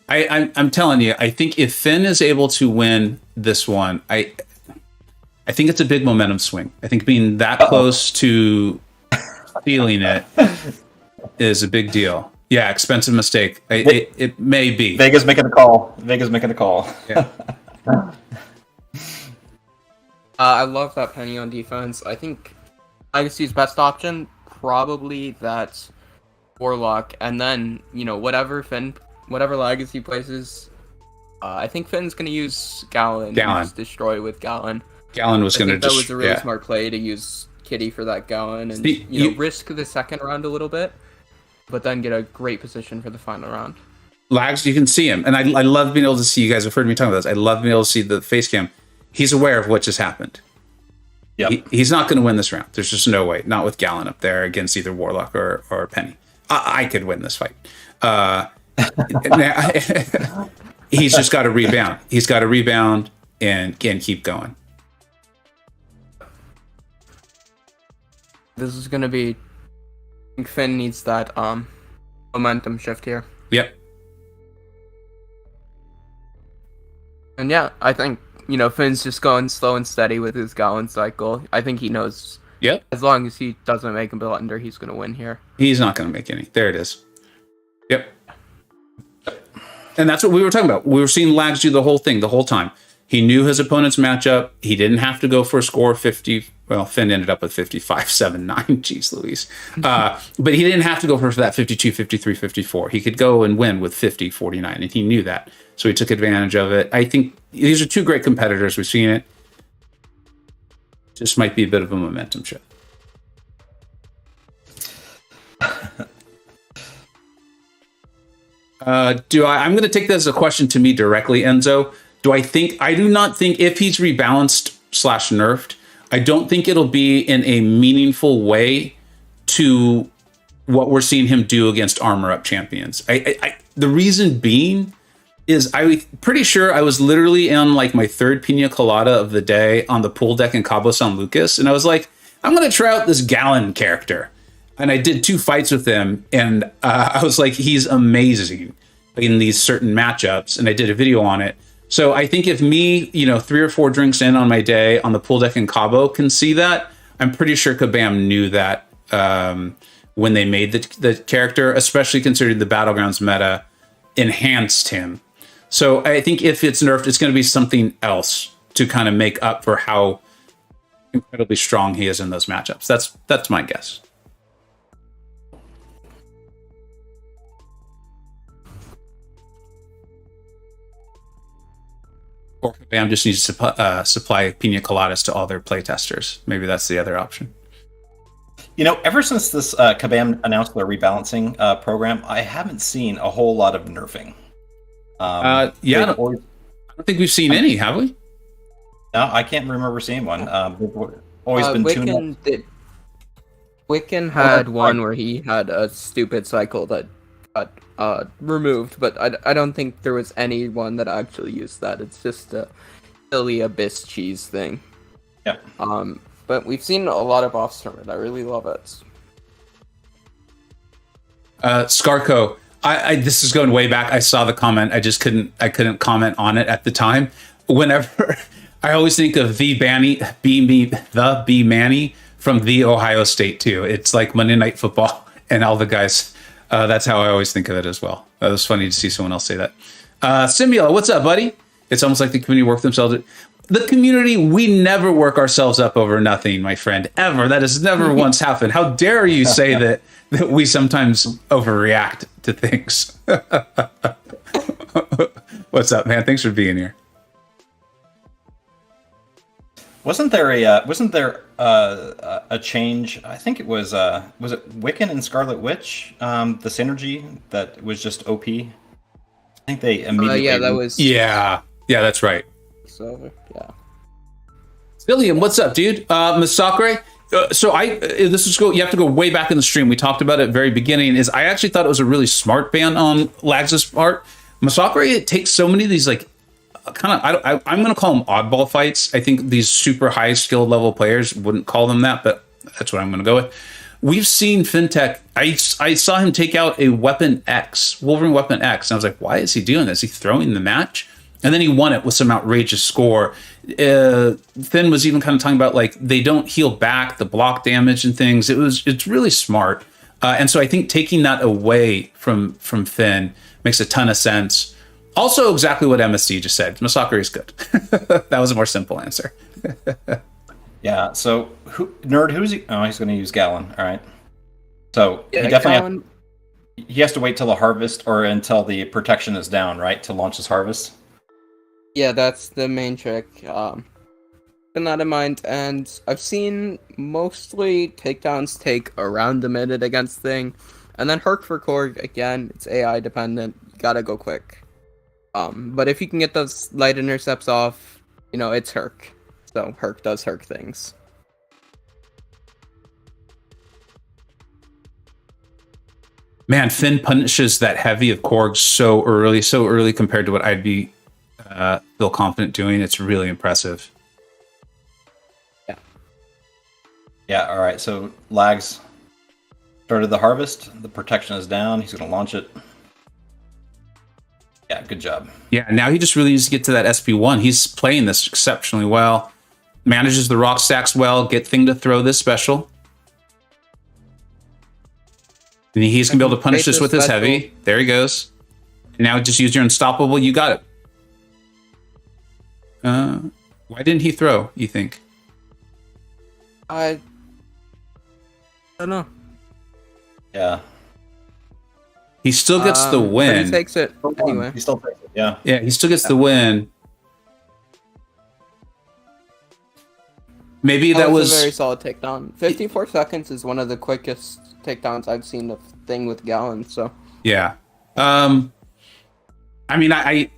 I'm telling you, I think if Finn is able to win this one, I think it's a big momentum swing. I think being that close to feeling it is a big deal. Yeah, expensive mistake. It may be. Vega's making a call. Yeah. I love that Penny on defense. I think Legacy's best option, probably that Warlock, and then, whatever Legacy places, I think Finn's going to use Gallon. Use Destroy with Gallon. Gallon was going to that was a really smart play to use Kitty for that Gallon and, risk the second round a little bit, but then get a great position for the final round. Lags, you can see him. And I love being able to see, you guys have heard me talk about this, I love being able to see the face cam. He's aware of what just happened. Yep. He's not going to win this round. There's just no way. Not with Gallon up there against either Warlock or Penny. I could win this fight. He's just got to rebound. He's got to rebound and keep going. This is going to be... I think Finn needs that momentum shift here. Yep. And yeah, I think, Finn's just going slow and steady with his Gallon cycle. I think he knows. Yep. As long as he doesn't make a blunder, he's going to win here. He's not going to make any. There it is. Yep. And that's what we were talking about. We were seeing Lags do the whole thing the whole time. He knew his opponent's matchup. He didn't have to go for a score of 50. Well, Finn ended up with 55-7-9. Jeez Louise. But he didn't have to go for that 52, 53, 54. He could go and win with 50, 49, and he knew that. So he took advantage of it. I think these are two great competitors. We've seen it. Just might be a bit of a momentum shift. I'm going to take that as a question to me directly, Enzo. I do not think if he's rebalanced / nerfed, I don't think it'll be in a meaningful way to what we're seeing him do against armor up champions. The reason being is I'm pretty sure I was literally on like my third pina colada of the day on the pool deck in Cabo San Lucas. And I was like, I'm going to try out this Gallon character. and I did 2 fights with him, and I was like, he's amazing in these certain matchups, and I did a video on it. So I think if me, 3 or 4 drinks in on my day on the pool deck in Cabo can see that, I'm pretty sure Kabam knew that when they made the character, especially considering the Battlegrounds meta enhanced him. So I think if it's nerfed, it's going to be something else to kind of make up for how incredibly strong he is in those matchups. That's my guess. Or Kabam just needs to supply pina coladas to all their playtesters. Maybe that's the other option. Ever since this Kabam announced their rebalancing program, I haven't seen a whole lot of nerfing. I don't think we've seen any, have we? No, I can't remember seeing one. They've always been tuned up. Wiccan had one where he had a stupid cycle that got removed, but I don't think there was anyone that actually used that. It's just a silly abyss cheese thing. Yeah. But we've seen a lot of buffs from it. I really love it. Scarco, I this is going way back. I saw the comment. I just couldn't comment on it at the time. Whenever I always think of the B Manny from the Ohio State too. It's like Monday Night Football and all the guys. That's how I always think of it as well. It was funny to see someone else say that. Simula, what's up, buddy? It's almost like the community worked themselves. The community, we never work ourselves up over nothing, my friend, ever. That has never once happened. How dare you say that we sometimes overreact to things? What's up, man? Thanks for being here. Wasn't there a change? I think it was it Wiccan and Scarlet Witch? The synergy that was just OP. I think they immediately. Yeah, that's right. So yeah. William, what's up, dude? Masakre. So you have to go way back in the stream. We talked about it at the very beginning. I actually thought it was a really smart ban on Lags' part. Masakre, it takes so many of these like kind of I'm going to call them oddball fights. I think these super high skill level players wouldn't call them that, but that's what I'm going to go with. We've seen Fintech. I saw him take out a Weapon X, Wolverine Weapon X, and I was like, why is he doing this? Is he throwing the match? And then he won it with some outrageous score. Finn was even kind of talking about like they don't heal back the block damage and things. It's really smart. And so I think taking that away from Finn makes a ton of sense. Also, exactly what MSC just said. Masakre is good. That was a more simple answer. Yeah. So who's he? Oh, he's going to use Gallon. All right. So yeah, he definitely he has to wait till the harvest or until the protection is down, right, to launch his harvest. Yeah, that's the main trick. Keep that in mind, and I've seen mostly takedowns take around a minute against thing, and then Herc for Korg, again, it's AI dependent, you gotta go quick. But if you can get those light intercepts off, it's Herc. So Herc does Herc things. Man, Finn punishes that heavy of Korg so early compared to what I'd be feel confident doing. It's really impressive. Yeah. All right. So Lags started the harvest. The protection is down. He's going to launch it. Yeah. Good job. Yeah. Now he just really needs to get to that SP1. He's playing this exceptionally well. Manages the rock stacks well. Get Thing to throw this special. And he's going to be able to punish this with his heavy. There he goes. Now just use your unstoppable. You got it. Why didn't he throw, you think? I don't know. Yeah. He still gets the win. But he takes it anyway. He still takes it, yeah. Yeah, he still gets the win. Maybe that was a very solid takedown. 54 seconds is one of the quickest takedowns I've seen of Thing with Gallon, so. Yeah. I mean, I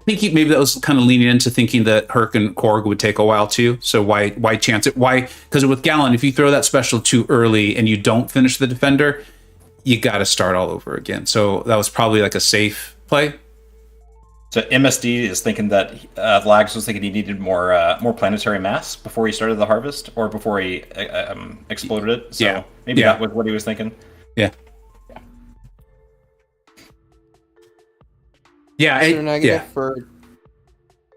think maybe that was kind of leaning into thinking that Herc and Korg would take a while too. So why chance it? Why? Because with Gallon, if you throw that special too early and you don't finish the defender, you got to start all over again. So that was probably like a safe play. So MSD is thinking that Lags was thinking he needed more planetary mass before he started the harvest, or before he exploded it. So maybe that was what he was thinking. Yeah. Negative for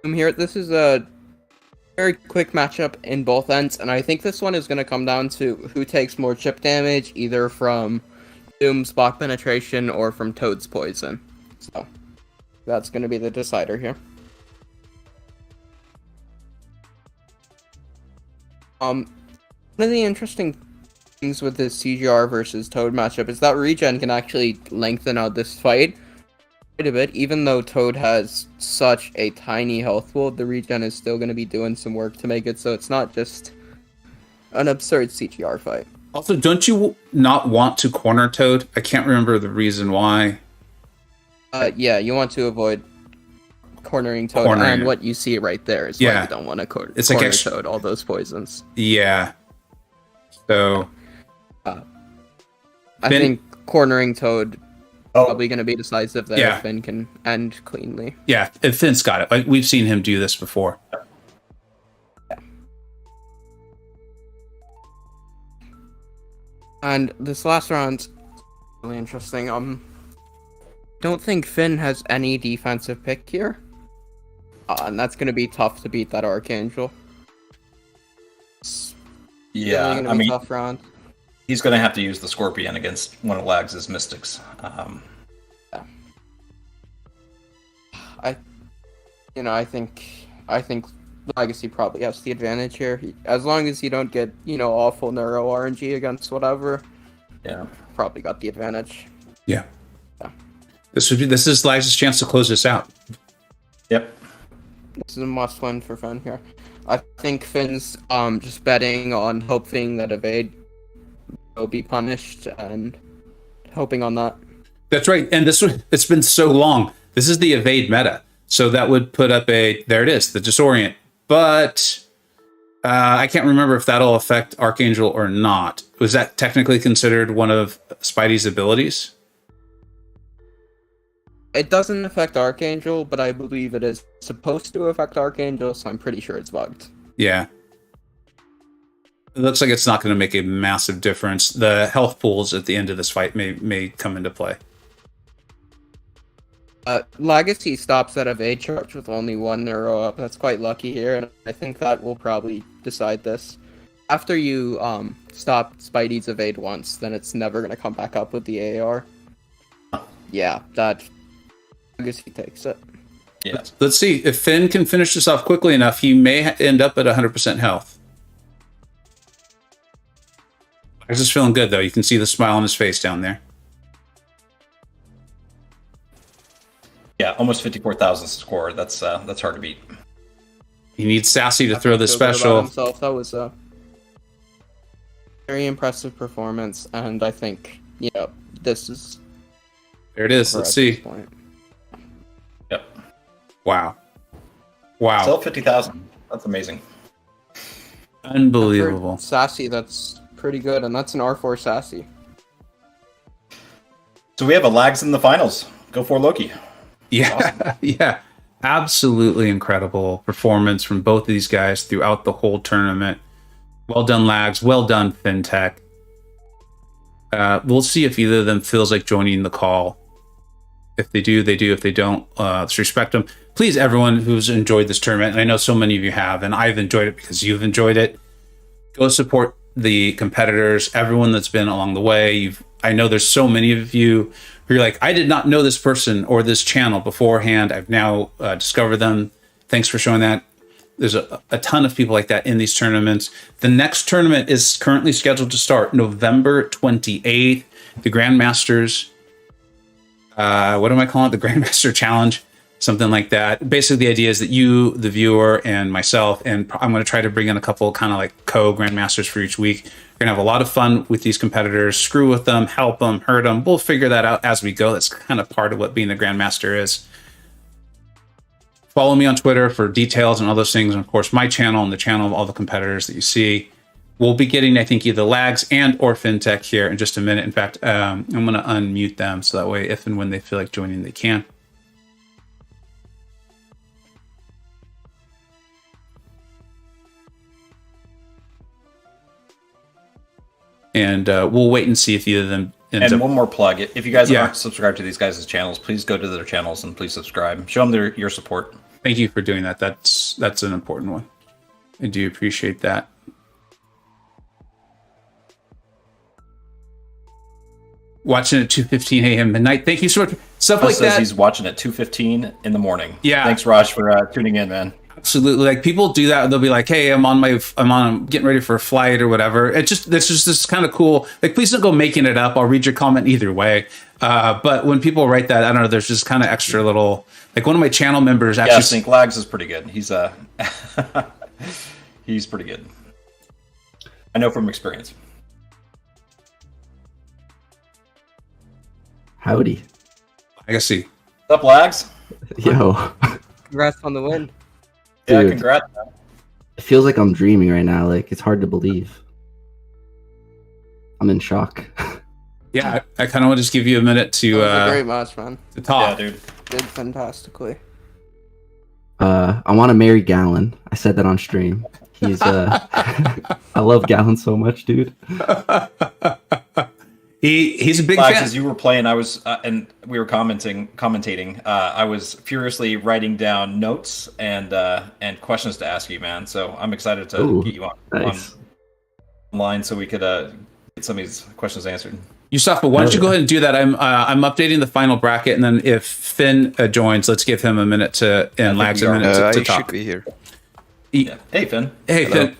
Doom here. This is a very quick matchup in both ends, and I think this one is going to come down to who takes more chip damage, either from Doom's block penetration or from Toad's poison. So that's going to be the decider here. One of the interesting things with this CGR versus Toad matchup is that regen can actually lengthen out this fight quite a bit. Even though Toad has such a tiny health pool, the regen is still going to be doing some work to make it so it's not just an absurd CGR fight. Also, don't you not want to corner Toad? I can't remember the reason why. Yeah, you want to avoid cornering Toad, and what you see right there is why you don't want to corner Toad, all those poisons. Yeah. So... I think cornering Toad probably going to be decisive there if Finn can end cleanly. Yeah, if Finn's got it. Like, we've seen him do this before. Yeah. And this last round, really interesting. Don't think Finn has any defensive pick here. And that's going to be tough to beat that Archangel. Yeah, really I mean, tough round. He's going to have to use the Scorpion against one of Lags' Mystics. I think Lagacy probably has the advantage here. As long as you don't get, awful neuro RNG against whatever. Yeah. Probably got the advantage. Yeah. This is Lags' chance to close this out. Yep. This is a must-win for Finn here. I think Finn's just betting on hoping that Evade will be punished and hoping on that. That's right. And it's been so long. This is the Evade meta. So that would put up there it is, the Disorient. But I can't remember if that'll affect Archangel or not. Was that technically considered one of Spidey's abilities? It doesn't affect Archangel, but I believe it is supposed to affect Archangel, so I'm pretty sure it's bugged. Yeah. It looks like it's not going to make a massive difference. The health pools at the end of this fight may come into play. Lagacy stops that Evade charge with only one neuro up. That's quite lucky here, and I think that will probably decide this. After you stop Spidey's Evade once, then it's never going to come back up with the AR. Yeah, that... Lagacy takes it. Yeah. Let's see. If Finn can finish this off quickly enough, he may end up at 100% health. I'm just feeling good, though. You can see the smile on his face down there. Yeah, almost 54,000 score. That's hard to beat. He needs Sassy to throw the special. That was a very impressive performance, and I think, this is... There it is. Let's see. Yep. Wow. Still 50,000. That's amazing. Unbelievable. Sassy, that's pretty good, and that's an R4 Sassy. So we have a Lags in the finals. Go for Loki. Yeah, awesome. Yeah. Absolutely incredible performance from both of these guys throughout the whole tournament. Well done, Lags. Well done, Fintech. We'll see if either of them feels like joining the call. If they do, they do. If they don't, let's respect them. Please, everyone who's enjoyed this tournament, and I know so many of you have, and I've enjoyed it because you've enjoyed it, go support the competitors, everyone that's been along the way. I know there's so many of you who are like, I did not know this person or this channel beforehand. I've now discovered them. Thanks for showing that. There's a ton of people like that in these tournaments. The next tournament is currently scheduled to start November 28th. The Grandmasters, what am I calling it? The Grandmaster Challenge, something like that. Basically, the idea is that you, the viewer, and myself, and I'm going to try to bring in a couple kind of like co-Grandmasters for each week. We're going to have a lot of fun with these competitors, screw with them, help them, hurt them. We'll figure that out as we go. That's kind of part of what being a Grandmaster is. Follow me on Twitter for details and all those things. And of course, my channel and the channel of all the competitors that you see. We'll be getting, I think, either Lags and or Fintech here in just a minute. In fact, I'm going to unmute them so that way if and when they feel like joining, they can. and we'll wait and see if either of them ends And up. one more plug: if you guys Yeah. aren't subscribed to these guys' channels, please go to their channels and please subscribe. Show them your support. Thank you for doing that. That's an important one. I do appreciate that. Watching at 2:15 a.m. midnight. Thank you so much. Stuff like Says that. he's watching at 2:15 in the morning. Yeah. Thanks, Raj, for tuning in, man. Absolutely. Like people do that. They'll be like, "Hey, I'm getting ready for a flight or whatever." It's just this kind of cool. Like, please don't go making it up. I'll read your comment either way. But when people write that, I don't know. There's just kind of extra little. Like one of my channel members actually. Yeah, I think Lags is pretty good. He's he's pretty good. I know from experience. Howdy. Lagacy. What's up, Lags? Yo. Congrats on the win. Yeah, Dude. congrats, man. It feels like I'm dreaming right now. Like, it's hard to believe. I'm in shock. Yeah, I kind of want to just give you a minute to That was a great match, man. to talk. Yeah, dude. Did fantastically. I want to marry Gallon. I said that on stream. He's I love Gallon so much, dude. He's a big Lags, fan. as you were playing, I was, and we were commentating. I was furiously writing down notes and questions to ask you, man. So I'm excited to Ooh, get you nice. online so we could get some of these questions answered. Yusuf, but why don't you go ahead and do that? I'm updating the final bracket, and then if Finn joins, let's give him a minute and Lags a minute to I talk. should be here. Yeah. Hey, Finn. Hey, Hello. Finn.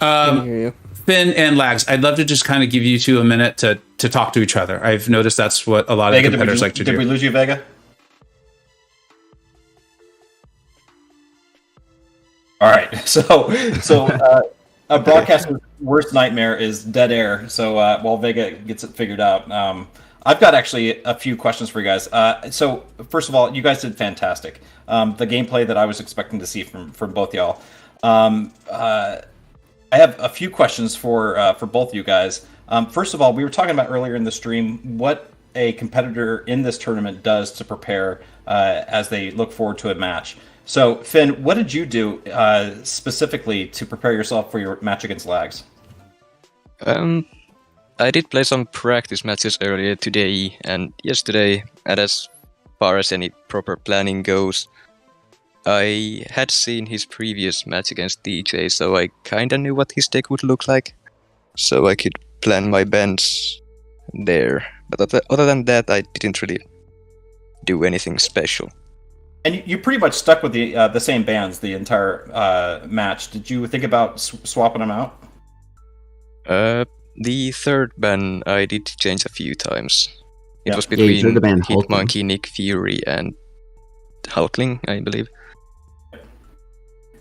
I can hear you. Finn and Lags, I'd love to just kind of give you two a minute to talk to each other. I've noticed that's what a lot of Vega, competitors like to did we do. lose you, Vega? All right. So a broadcaster's worst nightmare is dead air. So while Vega gets it figured out, I've got actually a few questions for you guys. So first of all, you guys did fantastic. The gameplay that I was expecting to see from both y'all. I have a few questions for both of you guys. First of all, we were talking about earlier in the stream what a competitor in this tournament does to prepare as they look forward to a match. So, Finn, what did you do specifically to prepare yourself for your match against Lags? I did play some practice matches earlier today and yesterday, and as far as any proper planning goes, I had seen his previous match against DJ, so I kinda knew what his deck would look like, so I could plan my bends there. But other than that, I didn't really do anything special. And you pretty much stuck with the same bands the entire match. Did you think about swapping them out? The third ban I did change a few times. It Yeah. was Yeah, you should've between banned Hulkling. Hitmonkey, Nick Fury, and Hulkling, I believe.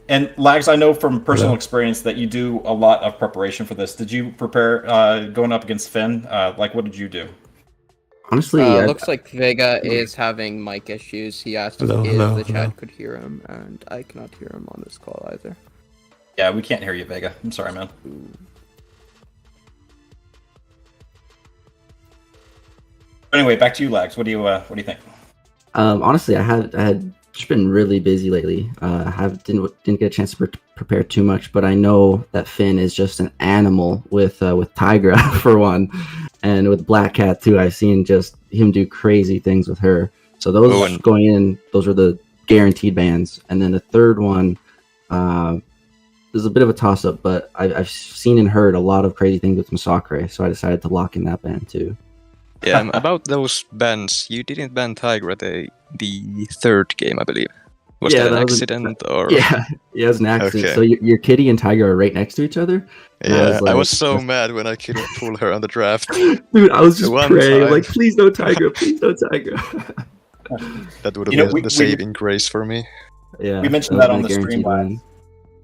And Lags, I know from personal Hello. experience that you do a lot of preparation for this. Did you prepare going up against Finn? Like, what did you do? Honestly, I- Looks like Vega is having mic issues. He asked if the chat could hear him, and I cannot hear him on this call either. Yeah, we can't hear you, Vega. I'm sorry, man. Anyway, back to you, Lags. What do you think? honestly, I had just been really busy lately. Didn't get a chance to prepare too much, but I know that Finn is just an animal with Tigra for one, and with Black Cat too. I've seen just him do crazy things with her. So those going in, those were the guaranteed bans, and then the third one, there's a bit of a toss up, but I've seen and heard a lot of crazy things with MCoC, so I decided to lock in that ban too. Yeah, about those bans, you didn't ban Tigra the third game, I believe. Was that an accident or? Yeah, it was an accident. Okay. So your Kitty and Tiger are right next to each other. And Yeah, I was like- so mad when I couldn't pull her on the draft. Dude, I was just One praying, time. like, please no Tiger, please no Tiger. That would have You know, been we- the saving grace for me. Yeah, We mentioned was that on my the stream guaranteed last- win.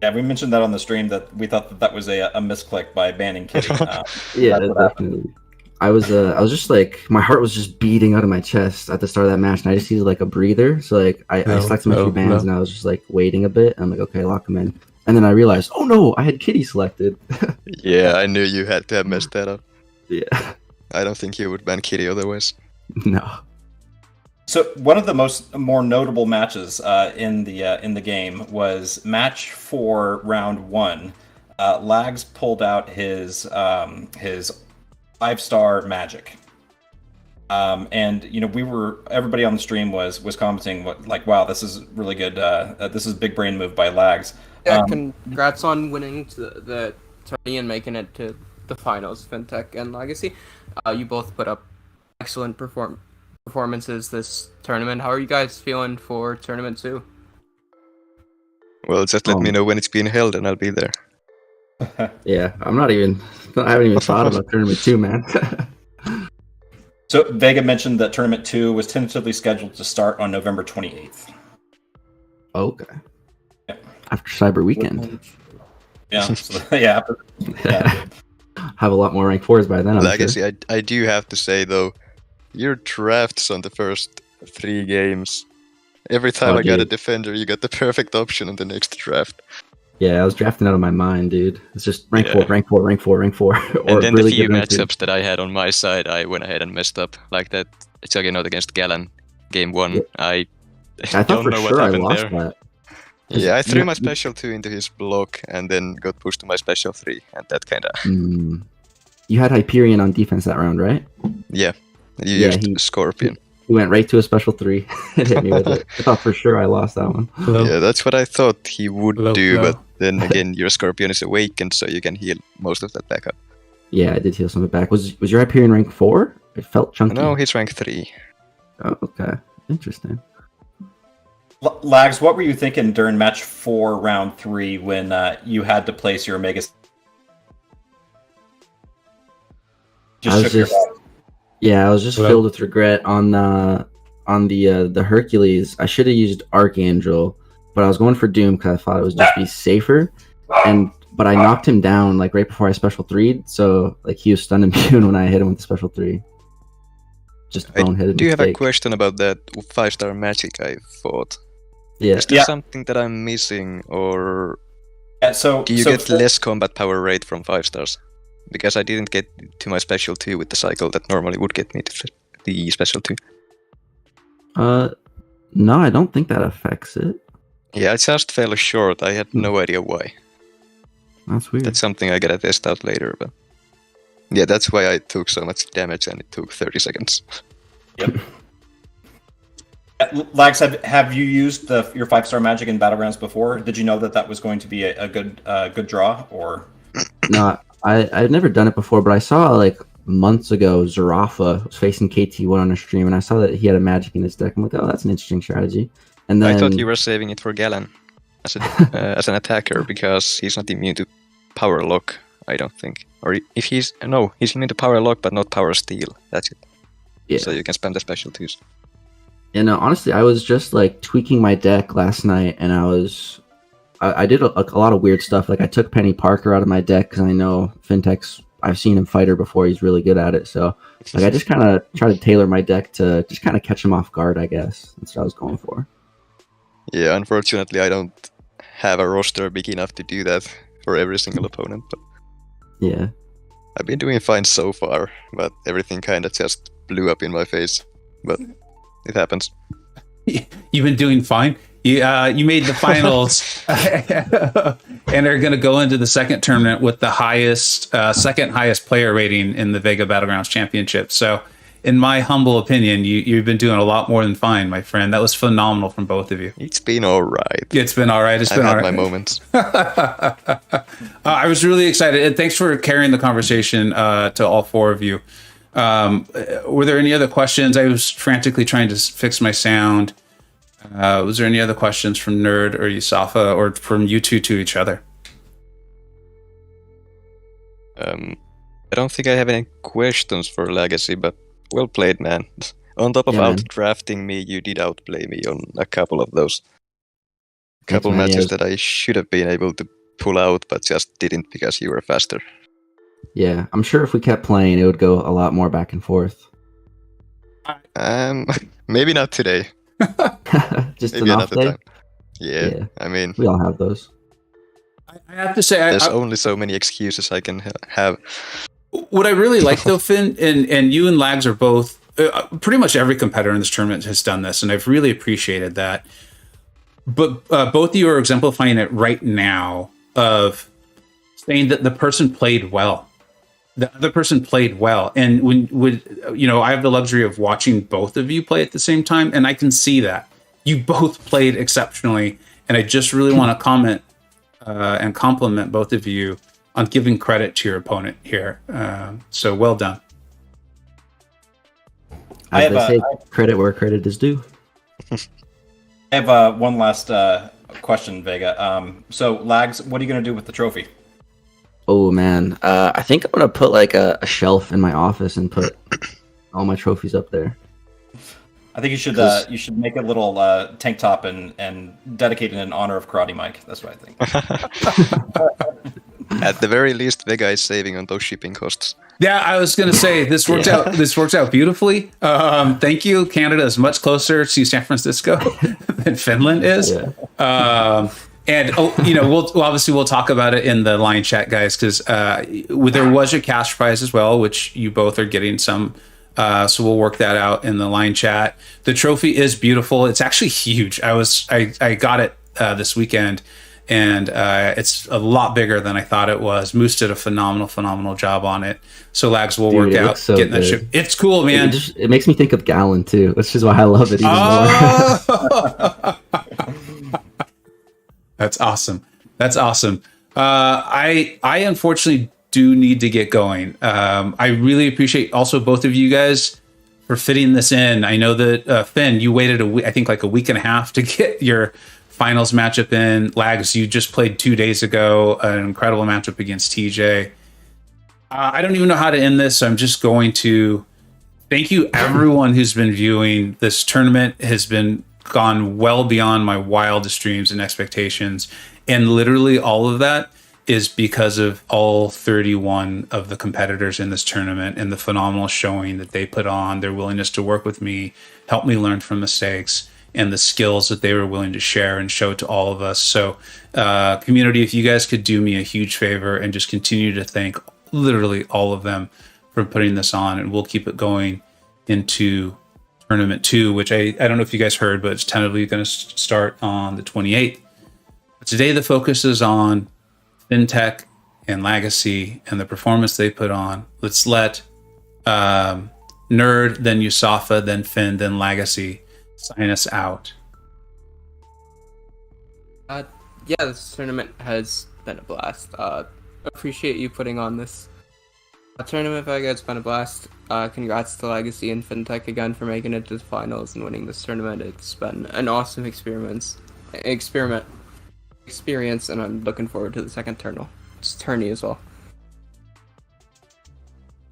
Yeah, we mentioned that on the stream that we thought that was a misclick by banning Kitty. Yeah, That's what happened. definitely. I was just like, my heart was just beating out of my chest at the start of that match, and I just needed like a breather. So like, I selected my few bands, and I was just like waiting a bit. I'm like, okay, lock them in, and then I realized, oh no, I had Kitty selected. Yeah, I knew you had to have messed that up. Yeah, I don't think you would ban Kitty otherwise. no. So one of the more notable matches in the game was match 4, round 1. Lags pulled out his 5-star Magic. And everybody on the stream was commenting wow, this is really good. This is a big brain move by Lags. Yeah, congrats on winning the tourney and making it to the finals, Fintech and Lagacy. You both put up excellent performances this tournament. How are you guys feeling for tournament 2? Well, just let me know when it's being held, and I'll be there. Yeah, I haven't even thought about tournament 2, man. So Vega mentioned that tournament 2 was tentatively scheduled to start on November 28th. Okay. Yeah. After Cyber Weekend. Yeah. Yeah. Have a lot more rank 4s by then. Legacy, I do have to say though, your drafts on the first 3 games. Every time I got a defender, you got the perfect option in the next draft. Yeah, I was drafting out of my mind, dude. It's just rank 4, rank 4, rank 4, rank 4. And then really the few matchups that I had on my side, I went ahead and messed up. Like that Juggernaut against Galan, game 1. Yeah. I don't know what happened there. That. Yeah, I threw my special 2 into his block and then got pushed to my special 3, and that kind of... You had Hyperion on defense that round, right? Yeah, you used Scorpion. He went right to a special 3 and hit me with it. I thought for sure I lost that one. Yeah, that's what I thought he would do, but then again, your Scorpion is awakened, so you can heal most of that back up. Yeah, I did heal some of it back. Was your Hyperion rank 4? It felt chunky. No, he's rank 3. Oh, okay. Interesting. Lags, what were you thinking during match 4, round 3, when you had to place your Omega? I was just filled with regret on the Hercules. I should have used Archangel, but I was going for Doom because I thought it would just be safer. But I knocked him down like right before I special 3'd, so like he was stunned immune when I hit him with the special 3. Just boneheaded. Do you have a question about that 5-star Magic I fought? Yeah. Is there something that I'm missing, or do you get less combat power rate from 5 stars? Because I didn't get to my special 2 with the cycle that normally would get me to the special 2. No, I don't think that affects it. Yeah, I just fell short. I had no idea why. That's weird. That's something I gotta test out later, but yeah, that's why I took so much damage and it took 30 seconds. Yep. Lags, have you used your 5-star Magic in Battlegrounds before? Did you know that was going to be a good draw, or? No, I've never done it before, but I saw like months ago Zarafa was facing KT1 on a stream, and I saw that he had a Magic in his deck. I'm like, oh, that's an interesting strategy. And then I thought you were saving it for Galan as an attacker because he's not immune to Power Lock, I don't think. Or if he's immune to Power Lock but not Power Steal. That's it. Yeah. So you can spam the special 2s. Yeah, no, honestly, I was just like tweaking my deck last night, and I did a lot of weird stuff. Like I took Penny Parker out of my deck because I know Fintech's. I've seen him fight her before. He's really good at it. So like I just kind of try to tailor my deck to just kind of catch him off guard, I guess. That's what I was going for. Yeah, unfortunately, I don't have a roster big enough to do that for every single opponent. But yeah, I've been doing fine so far, but everything kind of just blew up in my face. But it happens. You've been doing fine. You made the finals and are going to go into the second tournament with the second highest player rating in the Vega Battlegrounds Championship. So, in my humble opinion, you've been doing a lot more than fine, my friend. That was phenomenal from both of you. It's been all right. It's been all right. I've had my moments. I was really excited. And thanks for carrying the conversation to all 4 of you. Were there any other questions? I was frantically trying to fix my sound. Was there any other questions from Nerd or Yusafa or from you two to each other? I don't think I have any questions for Legacy, but well played, man. On top of outdrafting me, you did outplay me on a couple of those matches that I should have been able to pull out, but just didn't because you were faster. Yeah, I'm sure if we kept playing, it would go a lot more back and forth. Maybe not today. Just maybe an off another day? time. Yeah, I mean, we all have those. I have to say, there's only so many excuses I can have. What I really like, though, Finn, and you and Lags are both, pretty much every competitor in this tournament has done this, and I've really appreciated that. But both of you are exemplifying it right now of saying that the person played well. the other person played well. And I have the luxury of watching both of you play at the same time, and I can see that you both played exceptionally. And I just really want to comment and compliment both of you on giving credit to your opponent here. So well done. As they say, credit where credit is due. I have one last question, Vega. So, Lags, what are you going to do with the trophy? Oh man, I think I'm gonna put like a shelf in my office and put all my trophies up there. I think you should make a little tank top and dedicate it in honor of Karate Mike. That's what I think. At the very least, Vega is saving on those shipping costs. Yeah, I was going to say this works out. This works out beautifully. Thank you. Canada is much closer to San Francisco than Finland is. Yeah. And we'll talk about it in the line chat, guys, because there was a cash prize as well, which you both are getting some. So we'll work that out in the line chat. The trophy is beautiful. It's actually huge. I got it this weekend, and it's a lot bigger than I thought it was. Moose did a phenomenal job on it. So Lags will work out getting that ship. It's cool, man. It makes me think of Gallon too, which is why I love it even more. That's awesome. I unfortunately do need to get going. I really appreciate also both of you guys for fitting this in. I know that Finn, you waited I think like a week and a half to get your finals matchup in. Lags, you just played 2 days ago, an incredible matchup against TJ. I don't even know how to end this, so I'm just going to thank you everyone who's been viewing. This tournament has gone well beyond my wildest dreams and expectations, and literally all of that is because of all 31 of the competitors in this tournament and the phenomenal showing that they put on, their willingness to work with me, help me learn from mistakes, and the skills that they were willing to share and show to all of us. So community, if you guys could do me a huge favor and just continue to thank literally all of them for putting this on, and we'll keep it going into Tournament 2, which I don't know if you guys heard, but it's tentatively going to start on the 28th. But today the focus is on Fintech and Lagacy and the performance they put on. Let's let Nerd, then Yusafa, then Finn, then Lagacy sign us out. This tournament has been a blast. Appreciate you putting on this tournament, Vega. It's been a blast. Congrats to Lagacy and Fintech again for making it to the finals and winning this tournament. It's been an awesome experience, and I'm looking forward to the second tourney as well.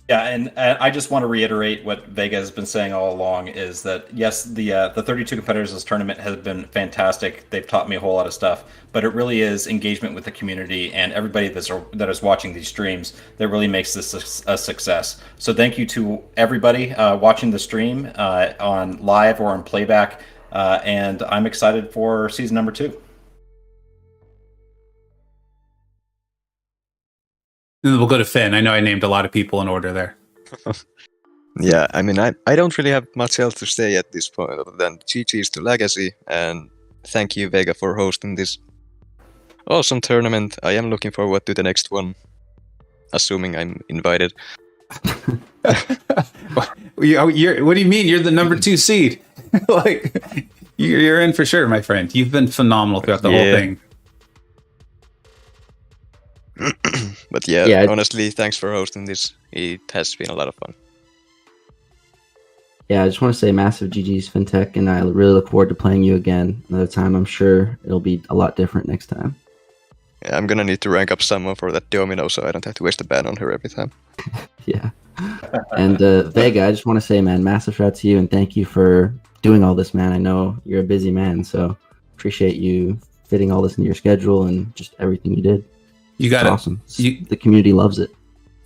Yeah, and I just want to reiterate what Vega has been saying all along is that, yes, the 32 competitors of this tournament has been fantastic. They've taught me a whole lot of stuff, but it really is engagement with the community and everybody that is watching these streams that really makes this a success. So thank you to everybody watching the stream on live or on playback, and I'm excited for season number 2. Then we'll go to Finn. I know I named a lot of people in order there. Yeah, I mean, I don't really have much else to say at this point other than GG's to Lagacy, and thank you, Vega, for hosting this awesome tournament. I am looking forward to the next one, assuming I'm invited. What do you mean? You're the number 2 seed. Like, you're in for sure, my friend. You've been phenomenal throughout the whole thing. But yeah, honestly, thanks for hosting this. It has been a lot of fun. Yeah, I just want to say massive GG's Fintech, and I really look forward to playing you again another time. I'm sure it'll be a lot different next time. Yeah, I'm gonna need to rank up someone for that domino so I don't have to waste a ban on her every time. Yeah. And Vega, I just want to say, man, massive shout out to you, and thank you for doing all this, man. I know you're a busy man, so appreciate you fitting all this into your schedule and just everything you did. You got it's it. Awesome. The community loves it.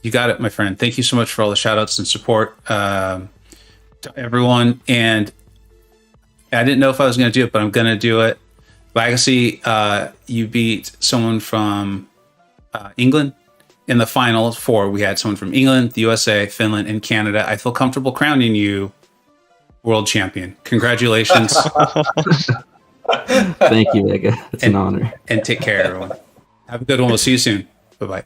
You got it, my friend. Thank you so much for all the shout outs and support to everyone. And I didn't know if I was going to do it, but I'm going to do it. Lagacy, you beat someone from England in the final 4. We had someone from England, the USA, Finland, and Canada. I feel comfortable crowning you world champion. Congratulations. Thank you, Vega. It's an honor. And take care, everyone. Have a good one. We'll see you soon. Bye-bye.